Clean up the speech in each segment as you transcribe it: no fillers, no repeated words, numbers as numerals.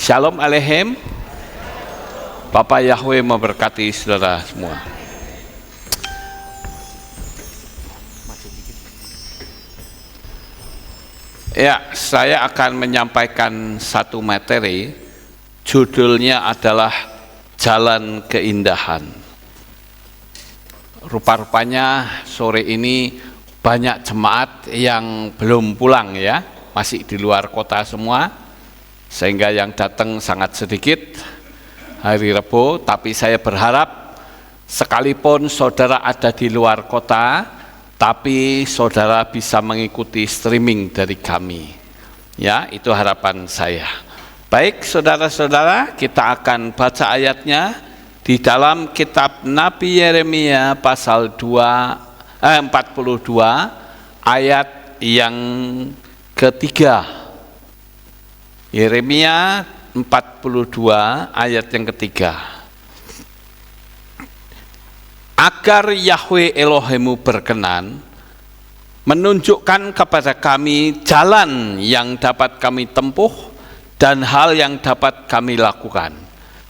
Shalom Aleichem. Bapak Yahweh memberkati saudara semua. Ya, saya akan menyampaikan satu materi, judulnya adalah Jalan Keindahan. Rupa-rupanya sore ini banyak jemaat yang belum pulang ya, masih di luar kota semua, sehingga yang datang sangat sedikit hari Rabu. Tapi saya berharap sekalipun saudara ada di luar kota, tapi saudara bisa mengikuti streaming dari kami. Ya, itu harapan saya. Baik saudara-saudara, kita akan baca ayatnya di dalam kitab Nabi Yeremia pasal 42 ayat yang ketiga. Yeremia 42 ayat yang ketiga. Agar Yahweh Elohimmu berkenan menunjukkan kepada kami jalan yang dapat kami tempuh dan hal yang dapat kami lakukan,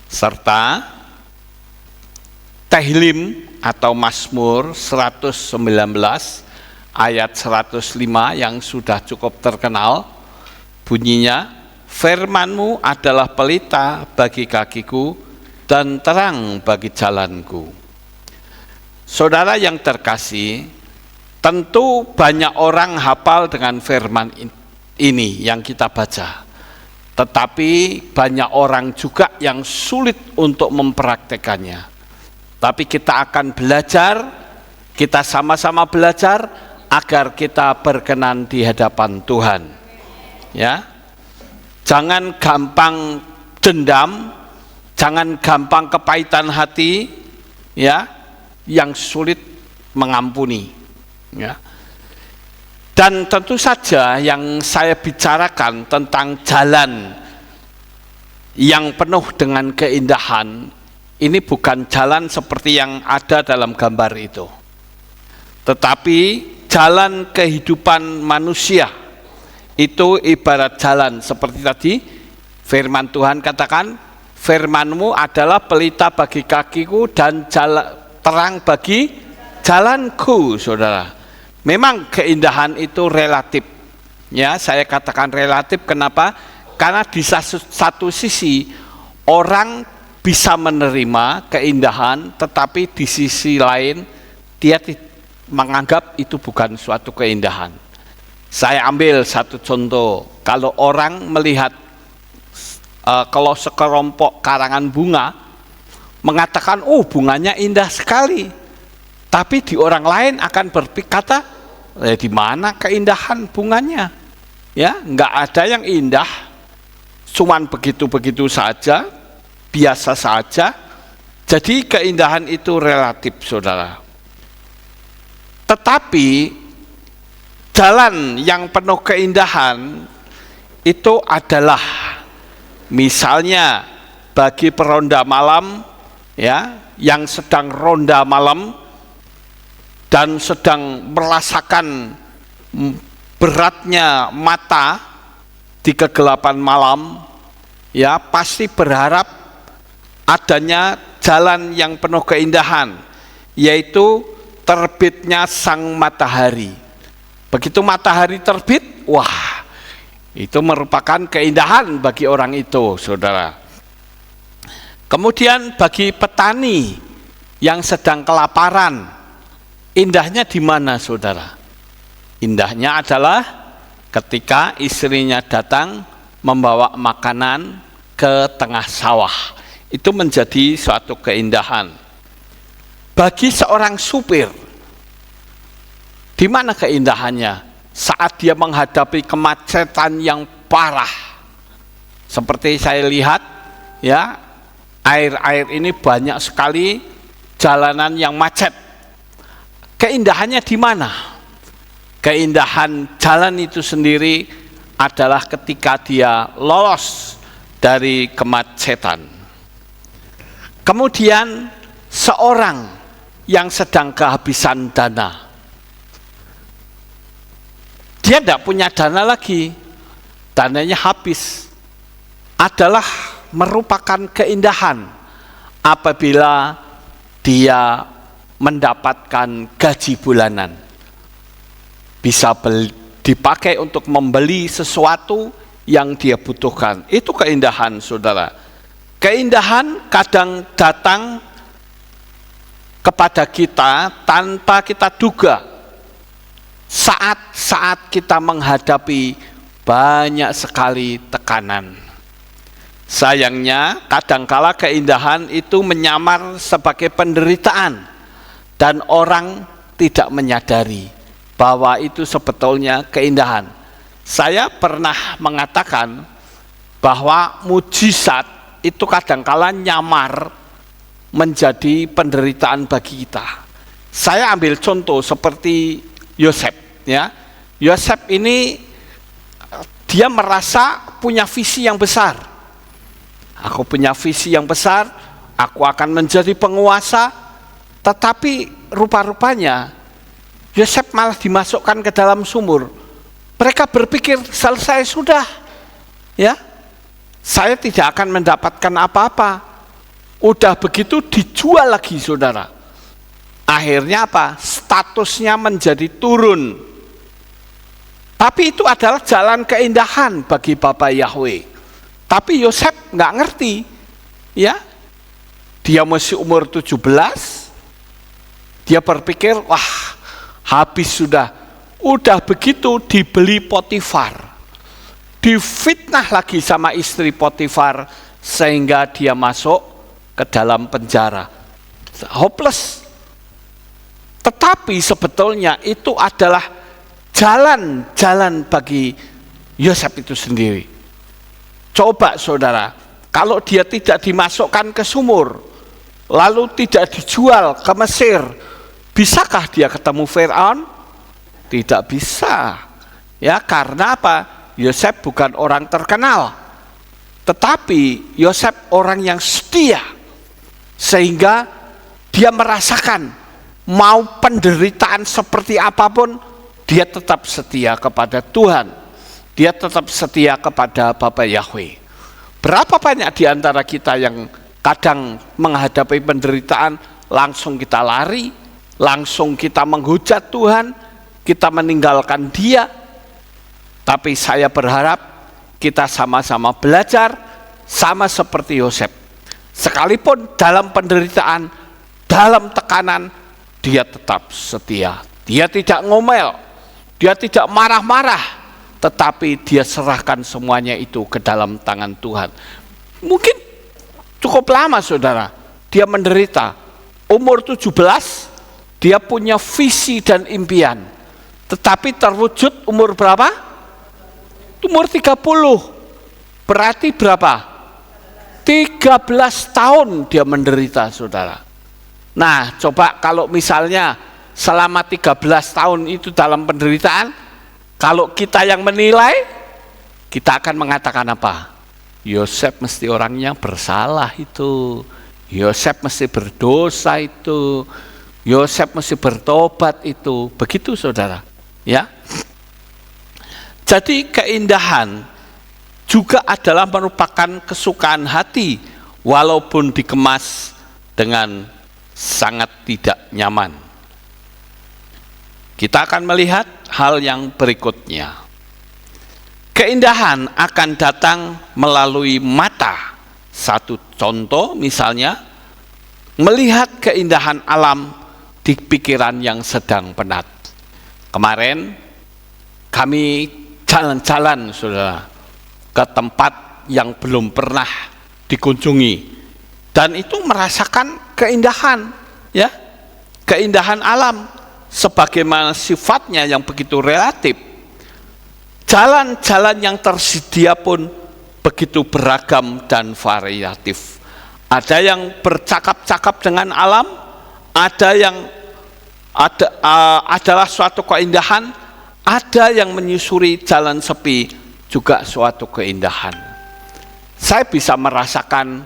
serta Tehillim atau Mazmur 119 ayat 105 yang sudah cukup terkenal, bunyinya, firman-Mu adalah pelita bagi kakiku dan terang bagi jalanku. Saudara yang terkasih, tentu banyak orang hafal dengan firman ini yang kita baca. Tetapi banyak orang juga yang sulit untuk mempraktekannya. Tapi kita akan belajar, kita sama-sama belajar agar kita berkenan di hadapan Tuhan. Ya. Jangan gampang dendam, jangan gampang kepahitan hati, ya. Yang sulit mengampuni, ya. Dan tentu saja yang saya bicarakan tentang jalan yang penuh dengan keindahan ini bukan jalan seperti yang ada dalam gambar itu, tetapi jalan kehidupan manusia itu ibarat jalan seperti tadi firman Tuhan katakan, firman-Mu adalah pelita bagi kakiku dan terang bagi jalanku. Saudara, memang keindahan itu relatif, ya. Saya katakan relatif, kenapa? Karena di satu sisi orang bisa menerima keindahan, tetapi di sisi lain dia menganggap itu bukan suatu keindahan. Saya ambil satu contoh, kalau orang melihat kalau sekelompok karangan bunga mengatakan, oh bunganya indah sekali, tapi di orang lain akan berkata, di mana keindahan bunganya? Ya, nggak ada yang indah, cuman begitu-begitu saja, biasa saja. Jadi keindahan itu relatif, saudara. Tetapi jalan yang penuh keindahan itu adalah misalnya bagi peronda malam, ya, yang sedang ronda malam dan sedang merasakan beratnya mata di kegelapan malam, ya, pasti berharap adanya jalan yang penuh keindahan, yaitu terbitnya sang matahari. Begitu matahari terbit, wah, itu merupakan keindahan bagi orang itu, saudara. Kemudian bagi petani yang sedang kelaparan, indahnya di mana, saudara? Indahnya adalah ketika istrinya datang membawa makanan ke tengah sawah. Itu menjadi suatu keindahan. Bagi seorang supir, di mana keindahannya? Saat dia menghadapi kemacetan yang parah. Seperti saya lihat, ya, air-air ini banyak sekali jalanan yang macet. Keindahannya di mana? Keindahan jalan itu sendiri adalah ketika dia lolos dari kemacetan. Kemudian seorang yang sedang kehabisan dana, dia tidak punya dana lagi, dananya habis, adalah merupakan keindahan apabila dia mendapatkan gaji bulanan. Bisa dipakai untuk membeli sesuatu yang dia butuhkan. Itu keindahan, saudara. Keindahan kadang datang kepada kita tanpa kita duga. Saat-saat kita menghadapi banyak sekali tekanan. Sayangnya, kadangkala keindahan itu menyamar sebagai penderitaan dan orang tidak menyadari bahwa itu sebetulnya keindahan. Saya pernah mengatakan bahwa mujizat itu kadangkala nyamar menjadi penderitaan bagi kita. Saya ambil contoh seperti Yosef, ya. Yosef ini dia merasa punya visi yang besar. Aku punya visi yang besar, aku akan menjadi penguasa, tetapi rupa-rupanya Yosef malah dimasukkan ke dalam sumur. Mereka berpikir selesai sudah, ya. Saya tidak akan mendapatkan apa-apa. Udah begitu dijual lagi, saudara. Akhirnya apa? Statusnya menjadi turun. Tapi itu adalah jalan keindahan bagi Bapak Yahweh. Tapi Yosef nggak ngerti, ya. Dia masih umur 17. Dia berpikir, wah, habis sudah. Udah begitu dibeli Potifar. Difitnah lagi sama istri Potifar sehingga dia masuk ke dalam penjara. Hopeless. Tetapi sebetulnya itu adalah jalan-jalan bagi Yosef itu sendiri. Coba saudara, kalau dia tidak dimasukkan ke sumur, lalu tidak dijual ke Mesir, bisakah dia ketemu Firaun? Tidak bisa. Ya, karena apa? Yosef bukan orang terkenal. Tetapi Yosef orang yang setia. Sehingga dia merasakan mau penderitaan seperti apapun, dia tetap setia kepada Tuhan. Dia tetap setia kepada Bapa Yahweh. Berapa banyak di antara kita yang kadang menghadapi penderitaan, langsung kita lari, langsung kita menghujat Tuhan, kita meninggalkan Dia. Tapi saya berharap kita sama-sama belajar, sama seperti Yosef. Sekalipun dalam penderitaan, dalam tekanan, dia tetap setia. Dia tidak ngomel, dia tidak marah-marah, tetapi dia serahkan semuanya itu ke dalam tangan Tuhan. Mungkin cukup lama saudara, dia menderita. Umur 17, dia punya visi dan impian. Tetapi terwujud umur berapa? Umur 30. Berarti berapa? 13 tahun dia menderita saudara. Nah, coba kalau misalnya selama 13 tahun itu dalam penderitaan, kalau kita yang menilai, kita akan mengatakan apa? Yosef mesti orangnya bersalah itu. Yosef mesti berdosa itu. Yosef mesti bertobat itu. Begitu saudara, ya. Jadi keindahan juga adalah merupakan kesukaan hati walaupun dikemas dengan sangat tidak nyaman. Kita akan melihat hal yang berikutnya. Keindahan akan datang melalui mata. Satu contoh misalnya, melihat keindahan alam di pikiran yang sedang penat. Kemarin kami jalan-jalan saudara ke tempat yang belum pernah dikunjungi, dan itu merasakan keindahan, ya, keindahan alam sebagaimana sifatnya yang begitu relatif. Jalan-jalan yang tersedia pun begitu beragam dan variatif. Ada yang bercakap-cakap dengan alam, ada yang adalah suatu keindahan, ada yang menyusuri jalan sepi juga suatu keindahan. Saya bisa merasakan,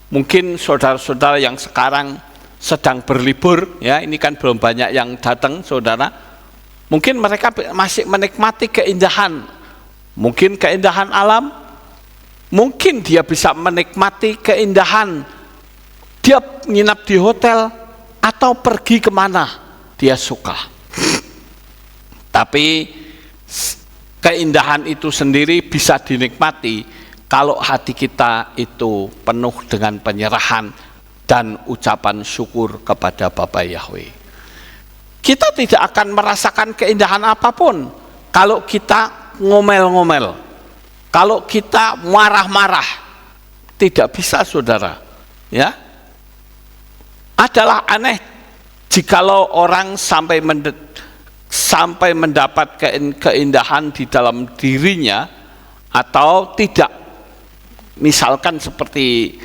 mungkin saudara-saudara yang sekarang sedang berlibur, ya, ini kan belum banyak yang datang saudara, mungkin mereka masih menikmati keindahan, mungkin keindahan alam, Mungkin dia bisa menikmati keindahan, dia nginap di hotel atau pergi kemana dia suka. Tapi keindahan itu sendiri bisa dinikmati kalau hati kita itu penuh dengan penyerahan dan ucapan syukur kepada Bapa Yahweh. Kita tidak akan merasakan keindahan apapun kalau kita ngomel-ngomel, kalau kita marah-marah. Tidak bisa, saudara. Ya, adalah aneh jikalau orang sampai mendapat keindahan di dalam dirinya atau tidak. Misalkan seperti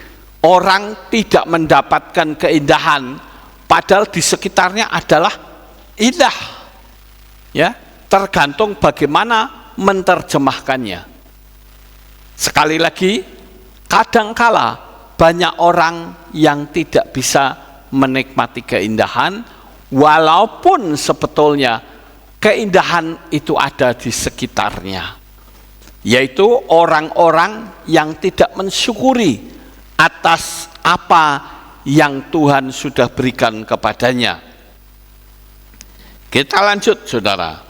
orang tidak mendapatkan keindahan padahal di sekitarnya adalah indah. Ya, tergantung bagaimana menerjemahkannya. Sekali lagi, kadangkala banyak orang yang tidak bisa menikmati keindahan, walaupun sebetulnya keindahan itu ada di sekitarnya, yaitu orang-orang yang tidak mensyukuri atas apa yang Tuhan sudah berikan kepadanya. Kita lanjut, saudara.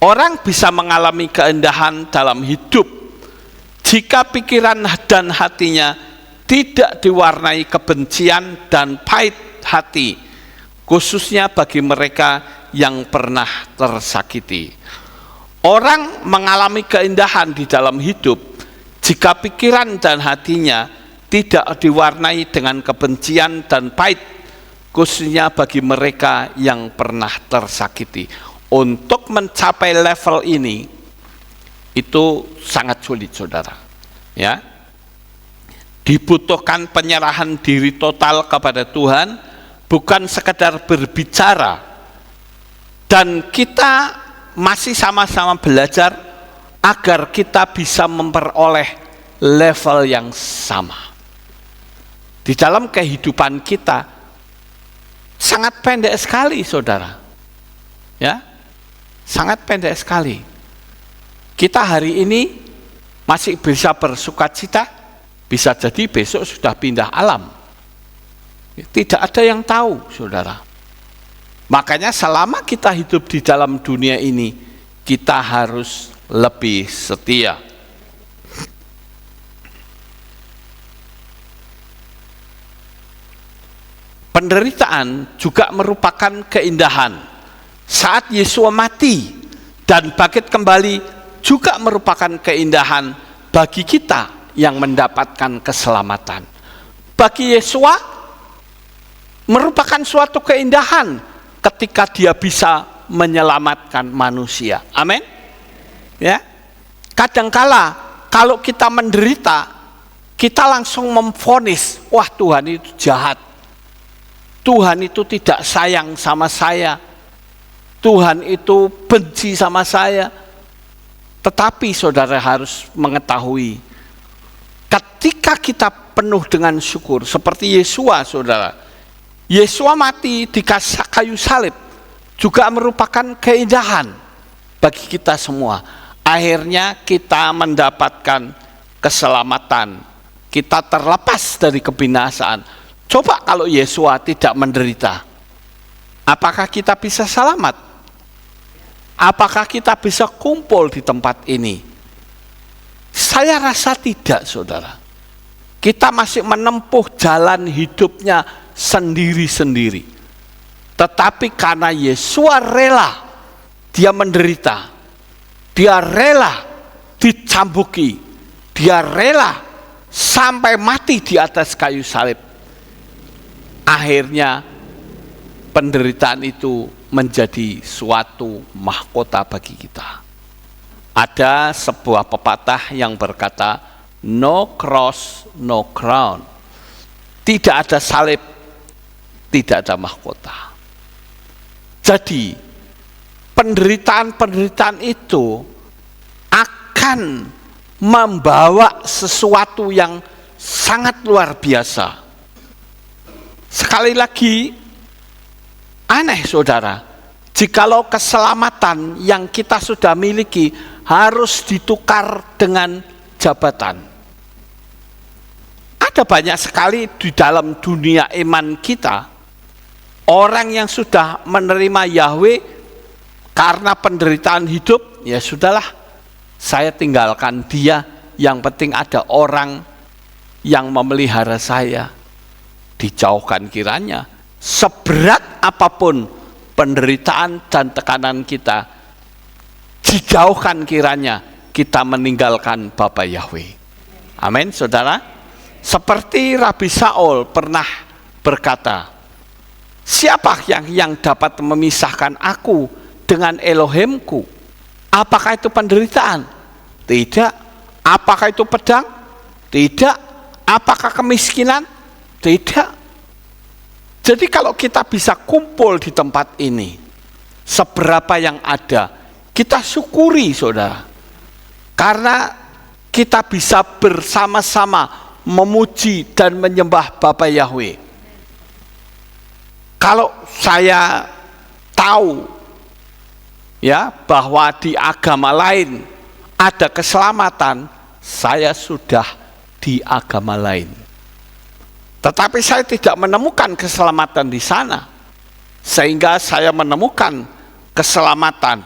Orang bisa mengalami keindahan dalam hidup jika pikiran dan hatinya tidak diwarnai kebencian dan pahit hati, khususnya bagi mereka yang pernah tersakiti. Orang mengalami keindahan di dalam hidup jika pikiran dan hatinya tidak diwarnai dengan kebencian dan pahit, khususnya bagi mereka yang pernah tersakiti. Untuk mencapai level ini itu sangat sulit, saudara. Ya, dibutuhkan penyerahan diri total kepada Tuhan, bukan sekedar berbicara. Dan kita masih sama-sama belajar agar kita bisa memperoleh level yang sama. Di dalam kehidupan kita sangat pendek sekali, saudara. Ya, sangat pendek sekali. Kita hari ini masih bisa bersukacita, bisa jadi besok sudah pindah alam. Tidak ada yang tahu, saudara. Makanya selama kita hidup di dalam dunia ini, kita harus lebih setia. Penderitaan juga merupakan keindahan. Saat Yesus mati dan bangkit kembali juga merupakan keindahan bagi kita yang mendapatkan keselamatan. Bagi Yesua merupakan suatu keindahan ketika dia bisa menyelamatkan manusia. Amin. Ya. Kadangkala kalau kita menderita, kita langsung memvonis, wah Tuhan itu jahat. Tuhan itu tidak sayang sama saya. Tuhan itu benci sama saya. Tetapi saudara harus mengetahui, ketika kita penuh dengan syukur, seperti Yesua, saudara. Yesua mati di kayu salib juga merupakan keindahan bagi kita semua. Akhirnya kita mendapatkan keselamatan, kita terlepas dari kebinasaan. Coba kalau Yesua tidak menderita, apakah kita bisa selamat? Apakah kita bisa kumpul di tempat ini? Saya rasa tidak, saudara. Kita masih menempuh jalan hidupnya sendiri-sendiri. Tetapi karena Yesua rela, dia menderita, dia rela dicambuki, dia rela sampai mati di atas kayu salib. Akhirnya penderitaan itu menjadi suatu mahkota bagi kita. Ada sebuah pepatah yang berkata, no cross, no crown. Tidak ada salib, tidak ada mahkota. Jadi, penderitaan-penderitaan itu akan membawa sesuatu yang sangat luar biasa. Sekali lagi, aneh saudara, jikalau keselamatan yang kita sudah miliki harus ditukar dengan jabatan. ada banyak sekali di dalam dunia iman kita orang yang sudah menerima Yahweh karena penderitaan hidup, ya sudahlah, saya tinggalkan dia, yang penting ada orang yang memelihara saya. Dijauhkan kiranya seberat apapun penderitaan dan tekanan kita, dijauhkan kiranya kita meninggalkan Bapa Yahweh. Amin, saudara. Seperti Rabi Saul pernah berkata, siapa yang dapat memisahkan aku dengan Elohimku? Apakah itu penderitaan? Tidak. Apakah itu pedang? Tidak. Apakah kemiskinan? Tidak. Jadi kalau kita bisa kumpul di tempat ini, seberapa yang ada, kita syukuri, saudara. Karena kita bisa bersama-sama memuji dan menyembah Bapa Yahweh. Kalau saya tahu ya bahwa di agama lain ada keselamatan, saya sudah di agama lain. Tetapi saya tidak menemukan keselamatan di sana, sehingga saya menemukan keselamatan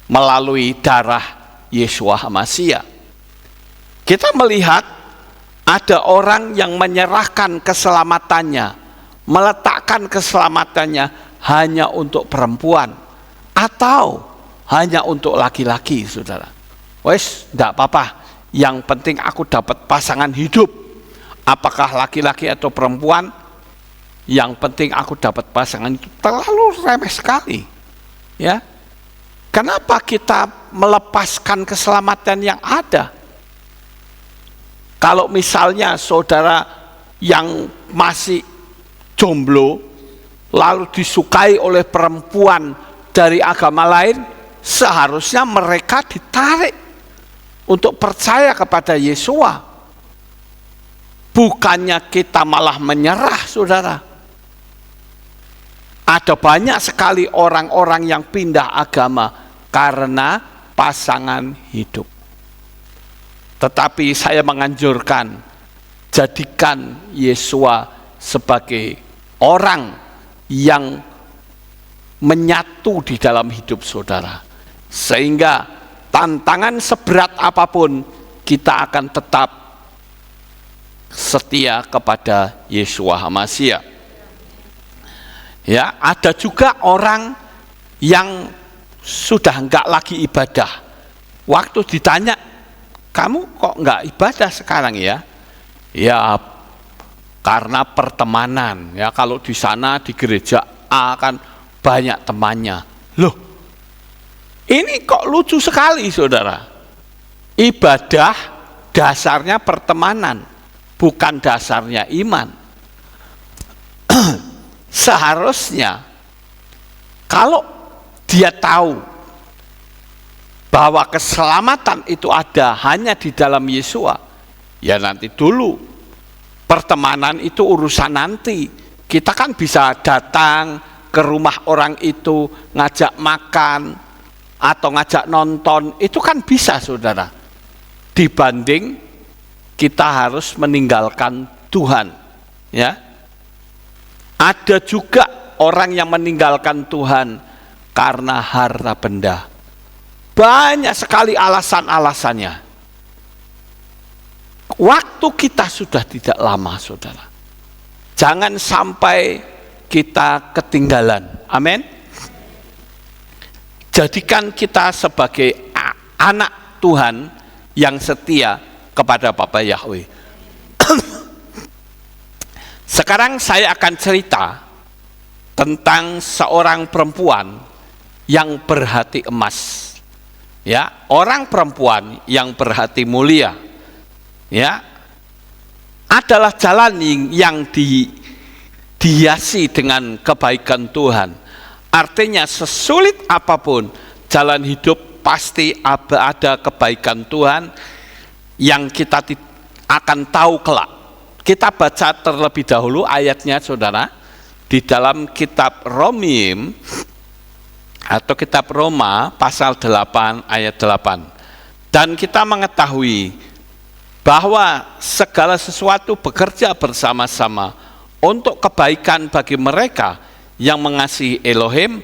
melalui darah Yeshua HaMashiach. Kita melihat ada orang yang menyerahkan keselamatannya, meletakkan keselamatannya hanya untuk perempuan atau hanya untuk laki-laki, saudara. Wes, tidak apa-apa, yang penting aku dapat pasangan hidup. Apakah laki-laki atau perempuan, yang penting aku dapat pasangan hidup. Terlalu remeh sekali, ya. Kenapa kita melepaskan keselamatan yang ada? Kalau misalnya saudara yang masih jomblo lalu disukai oleh perempuan dari agama lain, seharusnya mereka ditarik untuk percaya kepada Yeshua. Bukannya kita malah menyerah, saudara. Ada banyak sekali orang-orang yang pindah agama karena pasangan hidup. Tetapi saya menganjurkan, jadikan Yeshua sebagai orang yang menyatu di dalam hidup saudara. Sehingga tantangan seberat apapun, kita akan tetap setia kepada Yeshua HaMashiach. Ya, ada juga orang yang sudah enggak lagi ibadah. Waktu ditanya, kamu kok enggak ibadah sekarang ya? Ya, karena pertemanan. Ya, kalau di sana di gereja A kan banyak temannya. Loh, ini kok lucu sekali, saudara. Ibadah dasarnya pertemanan, bukan dasarnya iman. Seharusnya kalau dia tahu bahwa keselamatan itu ada hanya di dalam Yeshua, ya nanti dulu. Pertemanan itu urusan nanti. Kita kan bisa datang ke rumah orang itu, ngajak makan atau ngajak nonton, itu kan bisa, saudara. Dibanding kita harus meninggalkan Tuhan, ya. Ada juga orang yang meninggalkan Tuhan karena harta benda. Banyak sekali alasan-alasannya. Waktu kita sudah tidak lama, saudara. Jangan sampai kita ketinggalan. Amin. Jadikan kita sebagai anak Tuhan yang setia kepada Bapa Yahweh. Sekarang saya akan cerita tentang seorang perempuan yang berhati emas. Ya, orang perempuan yang berhati mulia, ya, adalah jalan yang dihiasi dengan kebaikan Tuhan. Artinya sesulit apapun jalan hidup, pasti ada kebaikan Tuhan yang kita akan tahu kelak. Kita baca terlebih dahulu ayatnya, saudara, di dalam kitab Romim atau kitab Roma pasal 8 ayat 8. Dan kita mengetahui bahwa segala sesuatu bekerja bersama-sama untuk kebaikan bagi mereka yang mengasihi Elohim,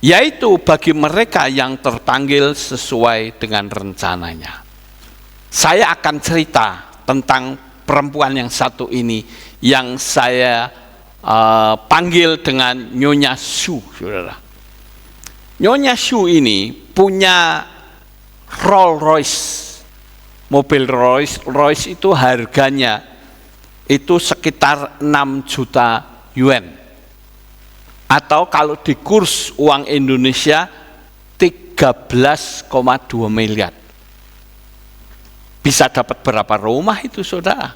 yaitu bagi mereka yang terpanggil sesuai dengan rencananya. Saya akan cerita tentang perempuan yang satu ini yang saya panggil dengan Nyonya Sue, saudara. Nyonya Sue ini punya Rolls Royce. Mobil Rolls Royce itu harganya itu sekitar 6 juta yuan. Atau kalau di kurs uang Indonesia 13,2 miliar. Bisa dapat berapa rumah itu, saudara?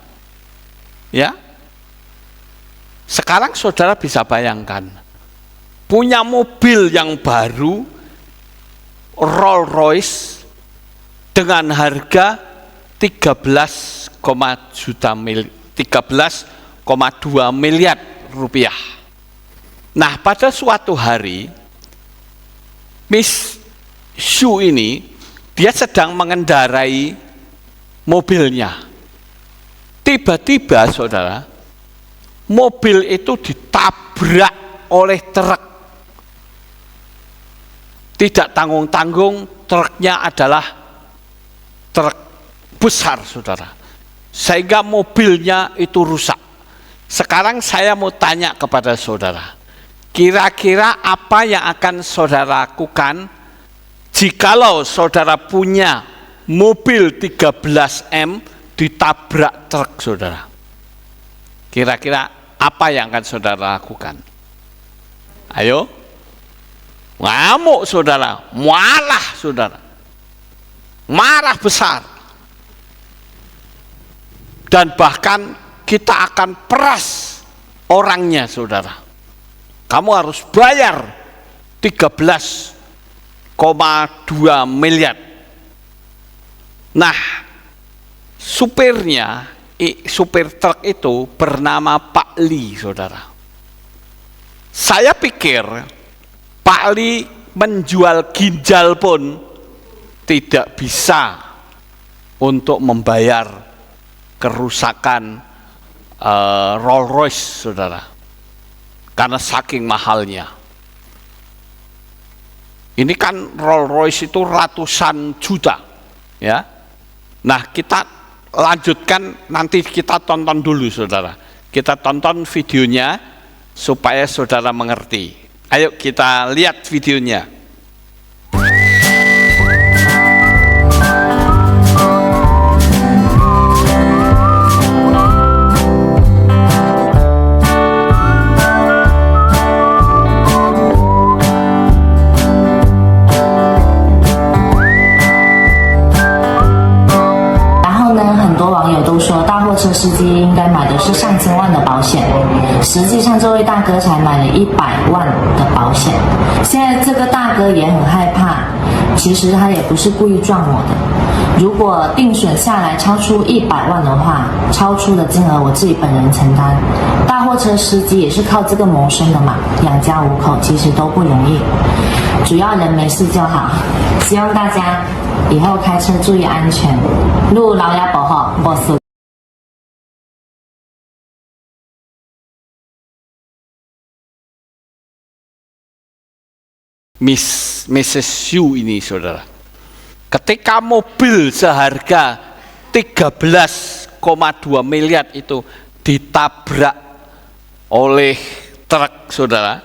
Ya. Sekarang saudara bisa bayangkan, punya mobil yang baru Rolls Royce dengan harga 13,2 miliar rupiah. Nah, pada suatu hari Miss Sue ini dia sedang mengendarai mobilnya. Tiba-tiba, saudara, mobil itu ditabrak oleh truk. Tidak tanggung-tanggung, truknya adalah truk besar, saudara. Sehingga mobilnya itu rusak. Sekarang saya mau tanya kepada saudara, kira-kira apa yang akan saudara lakukan jikalau saudara punya mobil 13M ditabrak truk, saudara? Kira-kira apa yang akan saudara lakukan? Ayo. Ngamuk, saudara. Malah, saudara. Marah besar. Dan bahkan kita akan peras orangnya, saudara. Kamu harus bayar 13,2 miliar. Nah, supir truk itu bernama Pak Li, saudara. Saya pikir Pak Li menjual ginjal pun tidak bisa untuk membayar kerusakan Rolls Royce, saudara, karena saking mahalnya. Ini kan Rolls Royce itu ratusan juta, ya. Nah, kita lanjutkan, nanti kita tonton dulu, saudara. Kita tonton videonya supaya saudara mengerti. Ayo kita lihat videonya.司机应该买的是上千万的保险，实际上这位大哥才买了100万的保险。现在这个大哥也很害怕，其实他也不是故意撞我的。如果定损下来超出100万的话，超出的金额我自己本人承担。大货车司机也是靠这个谋生的嘛，养家糊口其实都不容易，主要人没事就好。希望大家以后开车注意安全，路老也保好，没事。Mrs. Sue ini, saudara, ketika mobil seharga 13,2 miliar itu ditabrak oleh truk, saudara,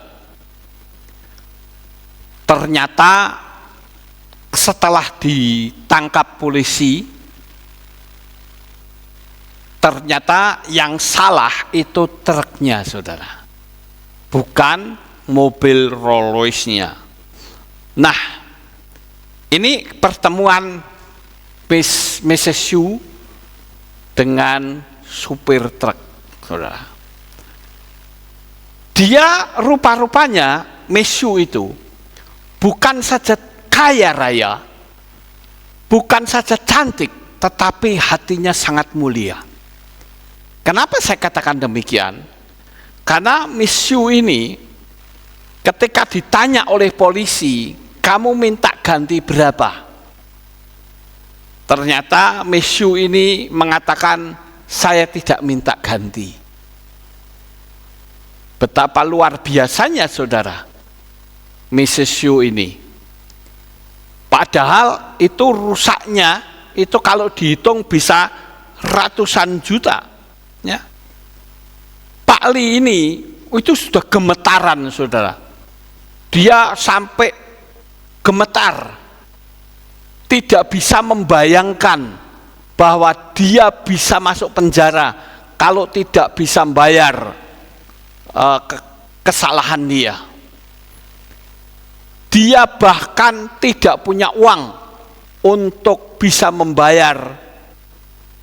ternyata setelah ditangkap polisi, ternyata yang salah itu truknya, saudara, bukan mobil Rolls Royce-nya. Nah, ini pertemuan Mrs. Sue dengan supir truk, saudara. Dia rupa-rupanya, Miss Sue itu bukan saja kaya raya, bukan saja cantik, tetapi hatinya sangat mulia. Kenapa saya katakan demikian? Karena Miss Sue ini ketika ditanya oleh polisi, kamu minta ganti berapa? Ternyata Miss Yu ini mengatakan, saya tidak minta ganti. Betapa luar biasanya saudara, Mrs. Yu ini. Padahal itu rusaknya, itu kalau dihitung bisa ratusan juta. Ya. Pak Li ini itu sudah gemetaran saudara. Dia sampai gemetar. Tidak bisa membayangkan bahwa dia bisa masuk penjara kalau tidak bisa membayar kesalahan dia. Dia bahkan tidak punya uang untuk bisa membayar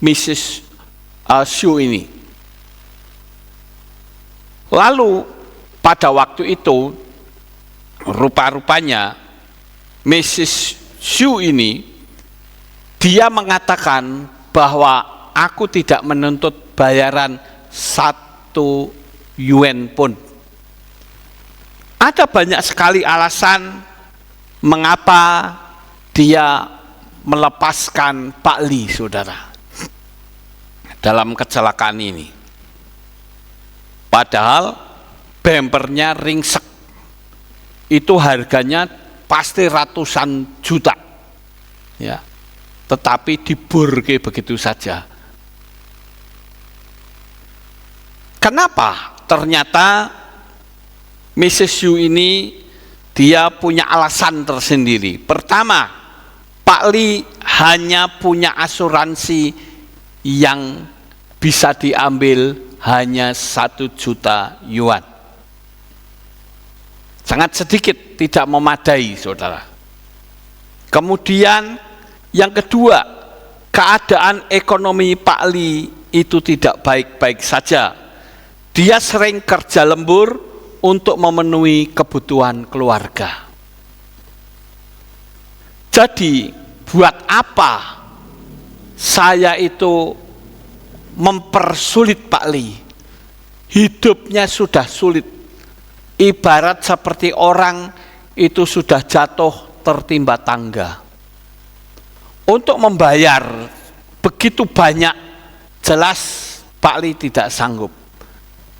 Mrs. Xu ini. Lalu pada waktu itu rupa-rupanya Mrs. Xu ini dia mengatakan bahwa aku tidak menuntut bayaran 1 yuan pun. Ada banyak sekali alasan mengapa dia melepaskan Pak Li, saudara, dalam kecelakaan ini. Padahal bempernya ringsek, itu harganya pasti ratusan juta, ya, tetapi diburke begitu saja. Kenapa? Ternyata Mrs. Yu ini dia punya alasan tersendiri. Pertama, Pak Li hanya punya asuransi yang bisa diambil hanya 1 juta yuan. Sangat sedikit, tidak memadai, saudara. Kemudian yang kedua, keadaan ekonomi Pak Li itu tidak baik-baik saja. Dia sering kerja lembur untuk memenuhi kebutuhan keluarga. Jadi, buat apa saya itu mempersulit Pak Li? Hidupnya sudah sulit. Ibarat seperti orang itu sudah jatuh tertimba tangga. Untuk membayar begitu banyak, jelas Pak Li tidak sanggup.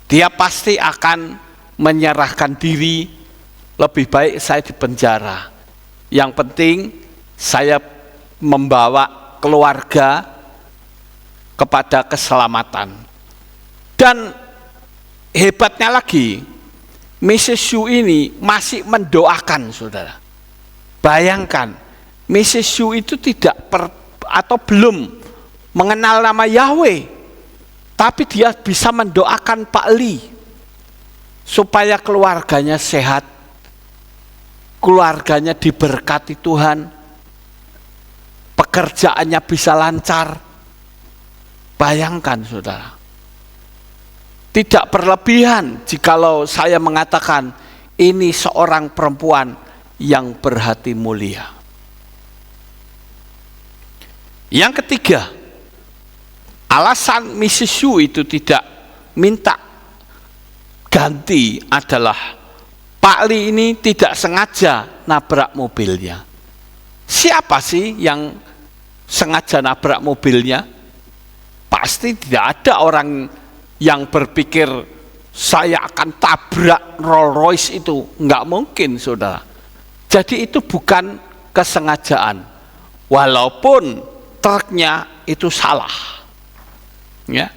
Dia pasti akan menyerahkan diri, lebih baik saya di penjara. Yang penting saya membawa keluarga kepada keselamatan. Dan hebatnya lagi, Mrs. Xu ini masih mendoakan, saudara. Bayangkan, Mrs. Xu itu tidak atau belum mengenal nama Yahweh, tapi dia bisa mendoakan Pak Li supaya keluarganya sehat, keluarganya diberkati Tuhan, pekerjaannya bisa lancar. Bayangkan, saudara. Tidak berlebihan jikalau saya mengatakan ini seorang perempuan yang berhati mulia. Yang ketiga, alasan Mrs. Xu itu tidak minta ganti adalah Pak Li ini tidak sengaja nabrak mobilnya. Siapa sih yang sengaja nabrak mobilnya? Pasti tidak ada orang yang berpikir saya akan tabrak Rolls Royce itu. Enggak mungkin, saudara. Jadi itu bukan kesengajaan, walaupun truknya itu salah, ya.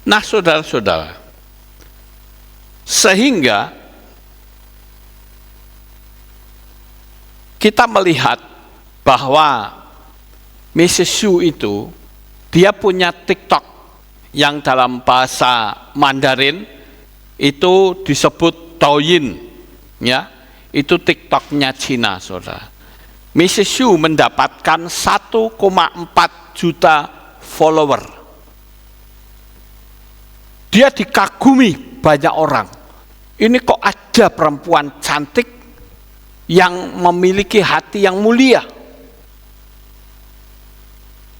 Nah, saudara-saudara, sehingga kita melihat bahwa Mrs. Xu itu dia punya TikTok yang dalam bahasa Mandarin itu disebut Douyin, ya. Itu TikToknya Cina, saudara. Mrs. Xu mendapatkan 1,4 juta follower. Dia dikagumi banyak orang. Ini kok ada perempuan cantik yang memiliki hati yang mulia.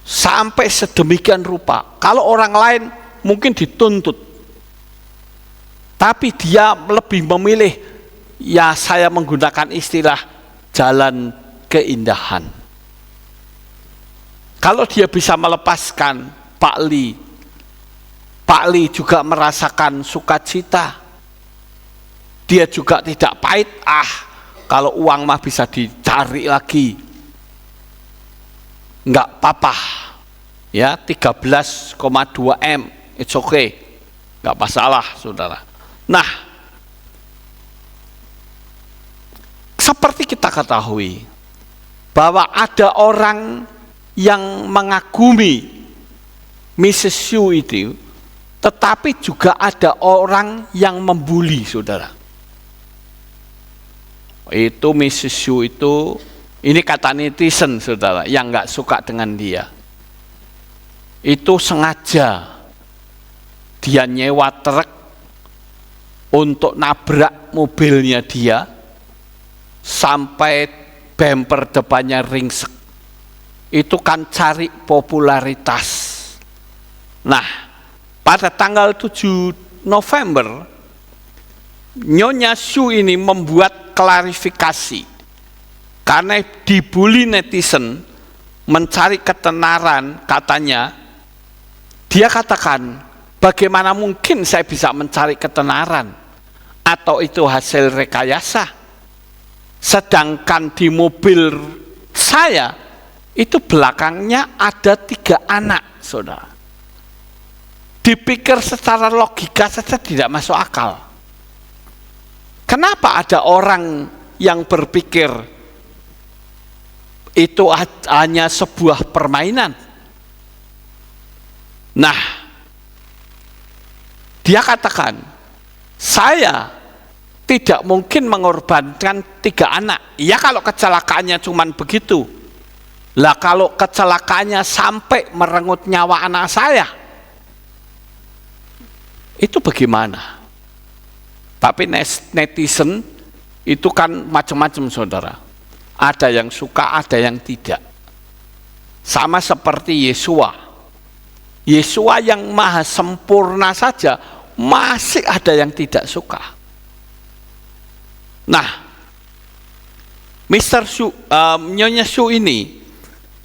Sampai sedemikian rupa. Kalau orang lain mungkin dituntut, tapi dia lebih memilih, ya saya menggunakan istilah jalan keindahan. Kalau dia bisa melepaskan Pak Li juga merasakan sukacita. Dia juga tidak pahit, kalau uang mah bisa dicari lagi. Enggak apa-apa. Ya, 13,2 M, it's okay. Enggak masalah, saudara. Nah, seperti kita ketahui bahwa ada orang yang mengagumi Mrs. Xu itu, tetapi juga ada orang yang membuli, saudara. Itu Mrs. Xu itu, ini kata netizen, saudara, yang nggak suka dengan dia. Itu sengaja dia nyewa truk untuk nabrak mobilnya dia sampai bumper depannya ringsek. Itu kan cari popularitas. Nah, pada tanggal 7 November, Nyonya Xu ini membuat klarifikasi karena dibully netizen, mencari ketenaran katanya. Dia katakan, bagaimana mungkin saya bisa mencari ketenaran, atau itu hasil rekayasa, sedangkan di mobil saya itu belakangnya ada 3 anak, saudara. Dipikir secara logika saja tidak masuk akal. Kenapa ada orang yang berpikir itu hanya sebuah permainan? Nah, dia katakan, saya tidak mungkin mengorbankan 3 anak. Ya kalau kecelakaannya cuman begitu. Lah kalau kecelakaannya sampai merenggut nyawa anak saya, itu bagaimana? Tapi netizen itu kan macam-macam, saudara. Ada yang suka, ada yang tidak. Sama seperti Yesua. Yesua yang maha sempurna saja masih ada yang tidak suka. Nah, Nyonya Xu ini,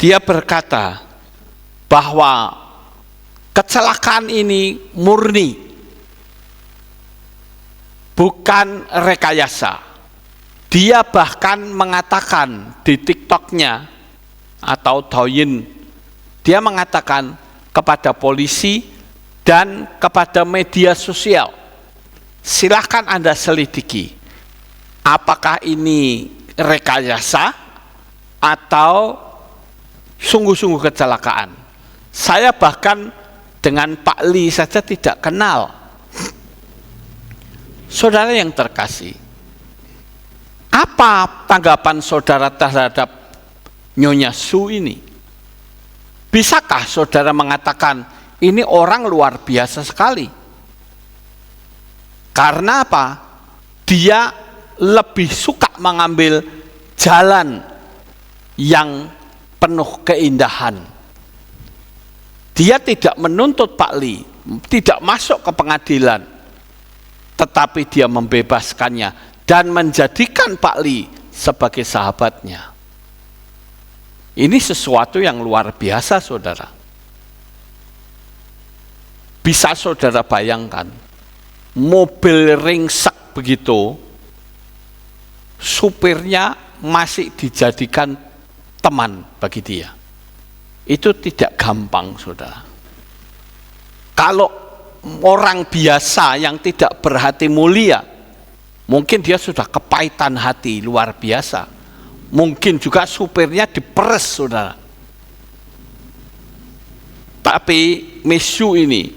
dia berkata bahwa kecelakaan ini murni, bukan rekayasa. Dia bahkan mengatakan di TikToknya atau Douyin, dia mengatakan kepada polisi dan kepada media sosial, silahkan Anda selidiki apakah ini rekayasa atau sungguh-sungguh kecelakaan. Saya bahkan dengan Pak Li saja tidak kenal. Saudara yang terkasih, apa tanggapan saudara terhadap Nyonya Xu ini? Bisakah saudara mengatakan ini orang luar biasa sekali? Karena apa? Dia lebih suka mengambil jalan yang penuh keindahan. Dia tidak menuntut Pak Li, tidak masuk ke pengadilan, tetapi dia membebaskannya dan menjadikan Pak Li sebagai sahabatnya. Ini sesuatu yang luar biasa, saudara. Bisa saudara bayangkan, mobil ringsek begitu, supirnya masih dijadikan teman bagi dia. Itu tidak gampang, saudara. Kalau orang biasa yang tidak berhati mulia, mungkin dia sudah kepahitan hati luar biasa. Mungkin juga supirnya diperes, saudara. Tapi Miss Xu ini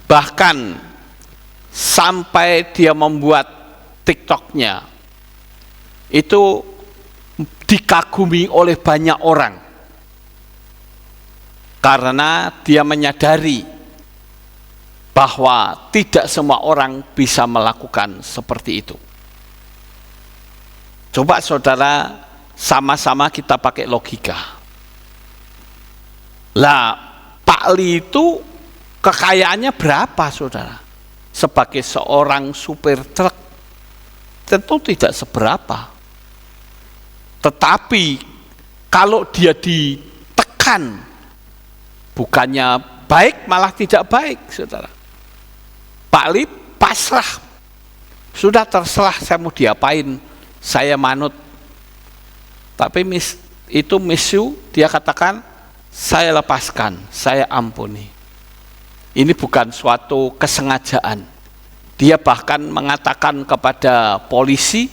bahkan sampai dia membuat TikToknya itu dikagumi oleh banyak orang karena dia menyadari bahwa tidak semua orang bisa melakukan seperti itu. Coba saudara sama-sama kita pakai logika. Lah, Pak Li itu kekayaannya berapa, saudara? Sebagai seorang supir truk, tentu tidak seberapa. Tetapi kalau dia ditekan bukannya baik malah tidak baik, saudara. Pak Li pasrah, sudah terserah saya mau diapain, saya manut. Tapi itu Misyu, dia katakan, saya lepaskan, saya ampuni. Ini bukan suatu kesengajaan. Dia bahkan mengatakan kepada polisi,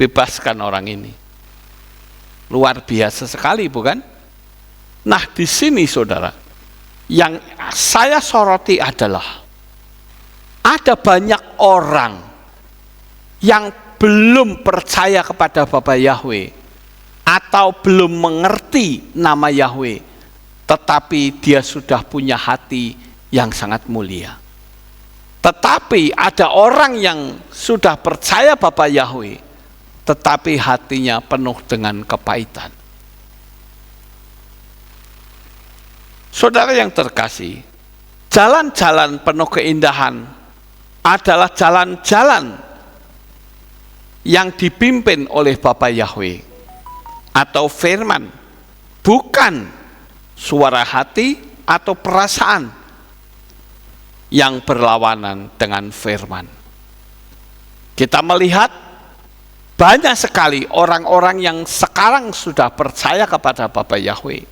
bebaskan orang ini. Luar biasa sekali, bukan? Nah, di sini saudara, yang saya soroti adalah ada banyak orang yang belum percaya kepada Bapa Yahweh atau belum mengerti nama Yahweh, tetapi dia sudah punya hati yang sangat mulia. Tetapi ada orang yang sudah percaya Bapa Yahweh, tetapi hatinya penuh dengan kepahitan. Saudara yang terkasih, jalan-jalan penuh keindahan adalah jalan-jalan yang dipimpin oleh Bapa Yahweh atau firman, bukan suara hati atau perasaan yang berlawanan dengan firman. Kita melihat banyak sekali orang-orang yang sekarang sudah percaya kepada Bapa Yahweh,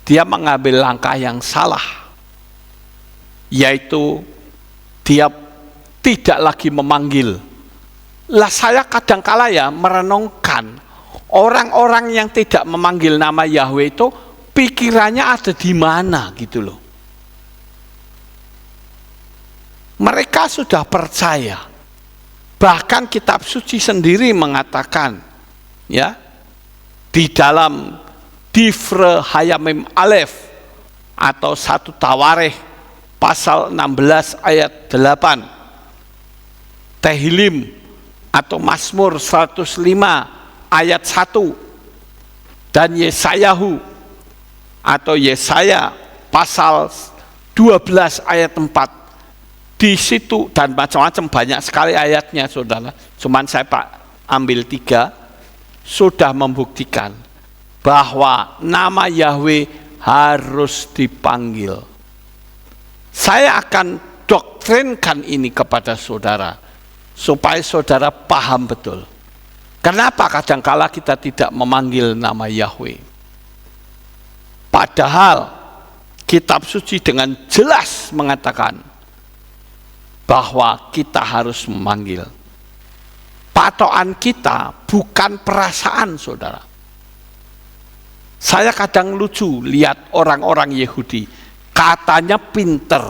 dia mengambil langkah yang salah, yaitu dia tidak lagi memanggil. Lah saya kadangkala ya merenungkan, orang-orang yang tidak memanggil nama Yahweh itu pikirannya ada di mana gitu loh. Mereka sudah percaya. Bahkan kitab suci sendiri mengatakan, ya, di dalam Difre Hayamim Aleph atau 1 Tawarikh pasal 16 ayat 8, Tehillim atau Mazmur 105 ayat 1, dan Yesayahu atau Yesaya pasal 12 ayat 4. Di situ dan macam-macam banyak sekali ayatnya, saudara. Cuman saya ambil 3, sudah membuktikan bahwa nama Yahweh harus dipanggil. Saya akan doktrinkan ini kepada saudara, supaya saudara paham betul. Kenapa kadangkala kita tidak memanggil nama Yahweh? Padahal kitab suci dengan jelas mengatakan bahwa kita harus memanggil. Patokan kita bukan perasaan, saudara. Saya kadang lucu lihat orang-orang Yahudi, katanya pinter,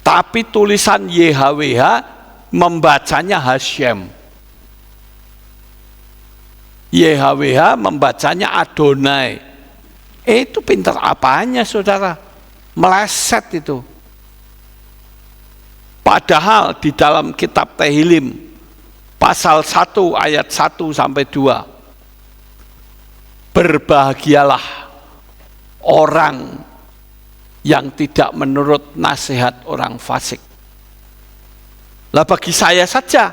tapi tulisan YHWH membacanya Hashem. YHWH membacanya Adonai. Itu pinter apanya, saudara? Meleset itu. Padahal di dalam kitab Tehillim pasal 1 ayat 1 sampai 2, berbahagialah orang yang tidak menurut nasihat orang fasik. Lah bagi saya saja,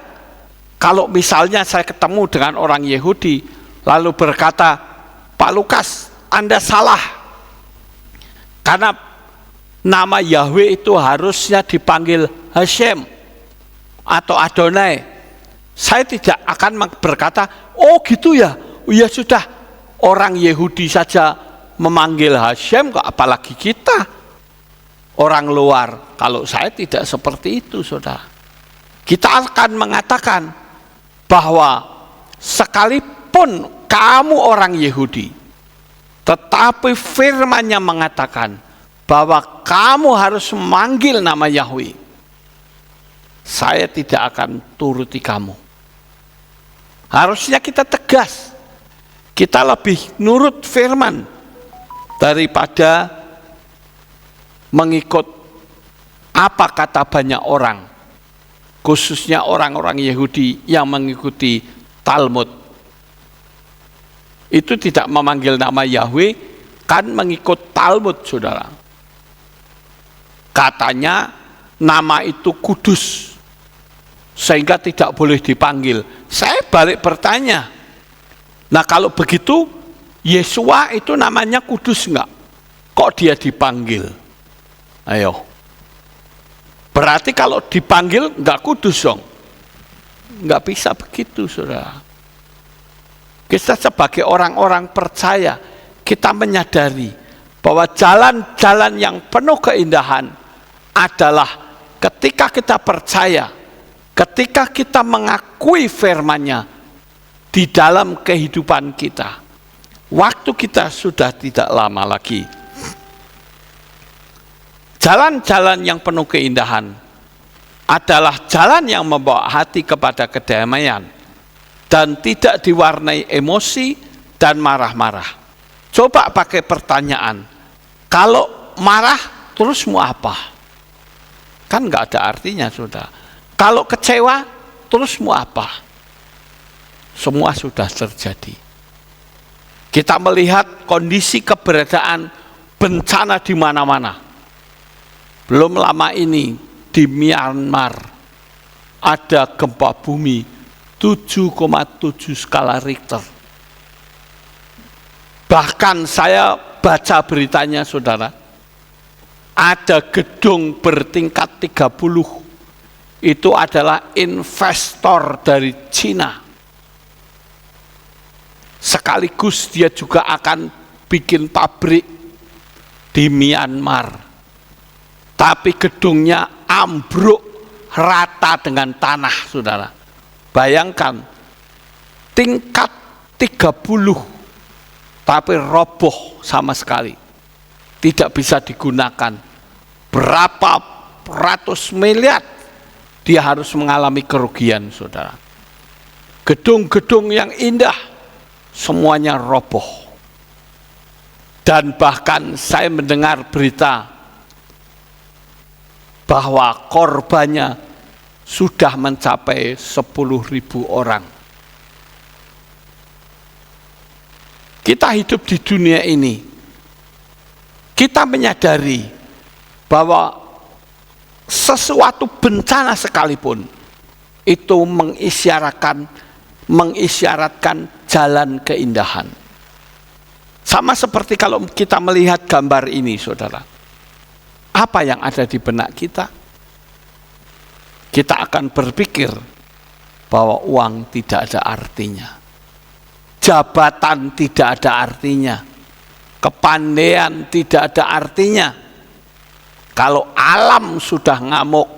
kalau misalnya saya ketemu dengan orang Yahudi lalu berkata, Pak Lukas, Anda salah, karena nama Yahweh itu harusnya dipanggil Hashem atau Adonai. Saya tidak akan berkata, oh gitu ya, ya sudah, orang Yahudi saja memanggil Hashem, kok apalagi kita orang luar. Kalau saya tidak seperti itu, saudara. Kita akan mengatakan bahwa sekalipun kamu orang Yahudi, tetapi firman-Nya mengatakan bahwa kamu harus memanggil nama Yahweh, saya tidak akan turuti kamu. Harusnya kita tegas, kita lebih nurut firman daripada mengikut apa kata banyak orang, khususnya orang-orang Yahudi yang mengikuti Talmud. Itu tidak memanggil nama Yahweh, kan mengikut Talmud, saudara. Katanya nama itu kudus, sehingga tidak boleh dipanggil. Saya balik bertanya, nah kalau begitu Yesua itu namanya kudus enggak? kok dia dipanggil? Ayo. Berarti kalau dipanggil nggak kudus dong. Nggak bisa begitu, saudara. Kita sebagai orang-orang percaya, kita menyadari bahwa jalan-jalan yang penuh keindahan adalah ketika kita percaya, ketika kita mengakui firman-Nya di dalam kehidupan kita. Waktu kita sudah tidak lama lagi. Jalan-jalan yang penuh keindahan adalah jalan yang membawa hati kepada kedamaian dan tidak diwarnai emosi dan marah-marah. Coba pakai pertanyaan, kalau marah terus mau apa? Kan nggak ada artinya, saudara. Kalau kecewa terus mau apa? Semua sudah terjadi. Kita melihat kondisi keberadaan bencana di mana-mana. Belum lama ini di Myanmar ada gempa bumi 7,7 skala Richter. Bahkan saya baca beritanya, saudara, ada gedung bertingkat 30, itu adalah investor dari Cina. Sekaligus dia juga akan bikin pabrik di Myanmar. Tapi gedungnya ambruk rata dengan tanah, saudara. Bayangkan, tingkat 30, tapi roboh sama sekali. Tidak bisa digunakan. Berapa ratus miliar dia harus mengalami kerugian, saudara. Gedung-gedung yang indah, semuanya roboh. Dan bahkan saya mendengar berita bahwa korbannya sudah mencapai 10.000 orang. Kita hidup di dunia ini, kita menyadari bahwa sesuatu bencana sekalipun itu mengisyaratkan jalan keindahan. Sama seperti kalau kita melihat gambar ini, saudara. Apa yang ada di benak kita? Kita akan berpikir bahwa uang tidak ada artinya. Jabatan tidak ada artinya. Kepandaian tidak ada artinya. Kalau alam sudah ngamuk,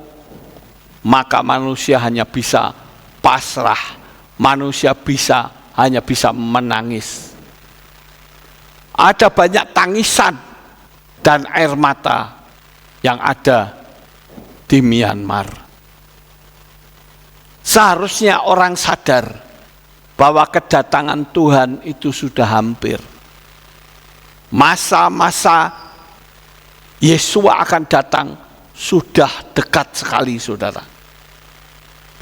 maka manusia hanya bisa pasrah. Manusia hanya bisa menangis. Ada banyak tangisan dan air mata yang ada di Myanmar. Seharusnya orang sadar bahwa kedatangan Tuhan itu sudah hampir. Masa-masa Yesus akan datang sudah dekat sekali, saudara.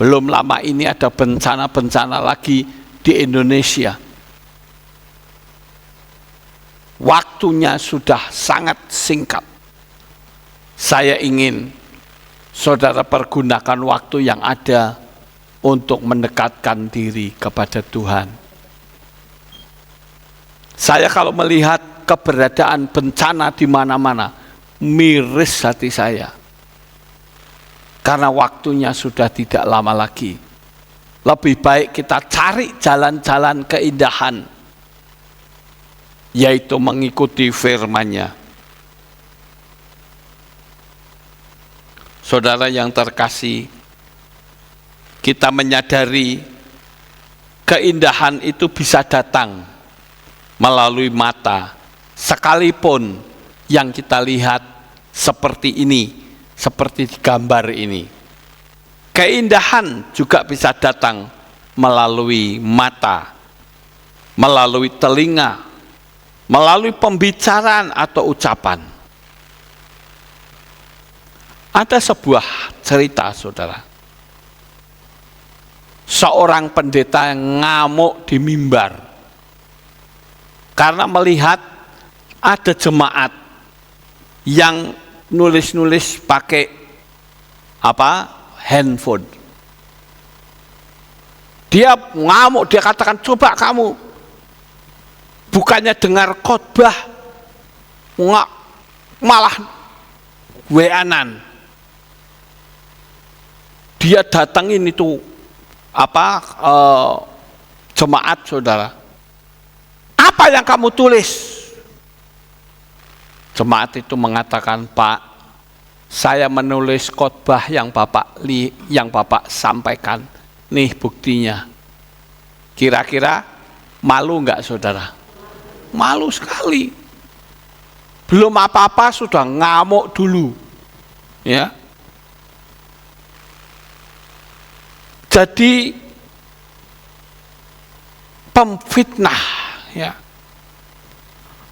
Belum lama ini ada bencana-bencana lagi di Indonesia. Waktunya sudah sangat singkat. Saya ingin saudara pergunakan waktu yang ada untuk mendekatkan diri kepada Tuhan. Saya kalau melihat keberadaan bencana di mana-mana, miris hati saya. Karena waktunya sudah tidak lama lagi. Lebih baik kita cari jalan-jalan keindahan, yaitu mengikuti firman-Nya. Saudara yang terkasih, kita menyadari keindahan itu bisa datang melalui mata, sekalipun yang kita lihat seperti ini, seperti di gambar ini. Keindahan juga bisa datang melalui mata, melalui telinga, melalui pembicaraan atau ucapan. Ada sebuah cerita, saudara. Seorang pendeta yang ngamuk di mimbar karena melihat ada jemaat yang nulis-nulis pakai handphone. Dia ngamuk, dia katakan, coba kamu bukannya dengar khotbah, malah weanan. Dia datangin itu jemaat saudara. Apa yang kamu tulis? Jemaat itu mengatakan, Pak, saya menulis khotbah yang Bapak sampaikan. Nih buktinya. Kira-kira malu enggak saudara? Malu sekali. Belum apa-apa sudah ngamuk dulu. Ya. Jadi pemfitnah, ya.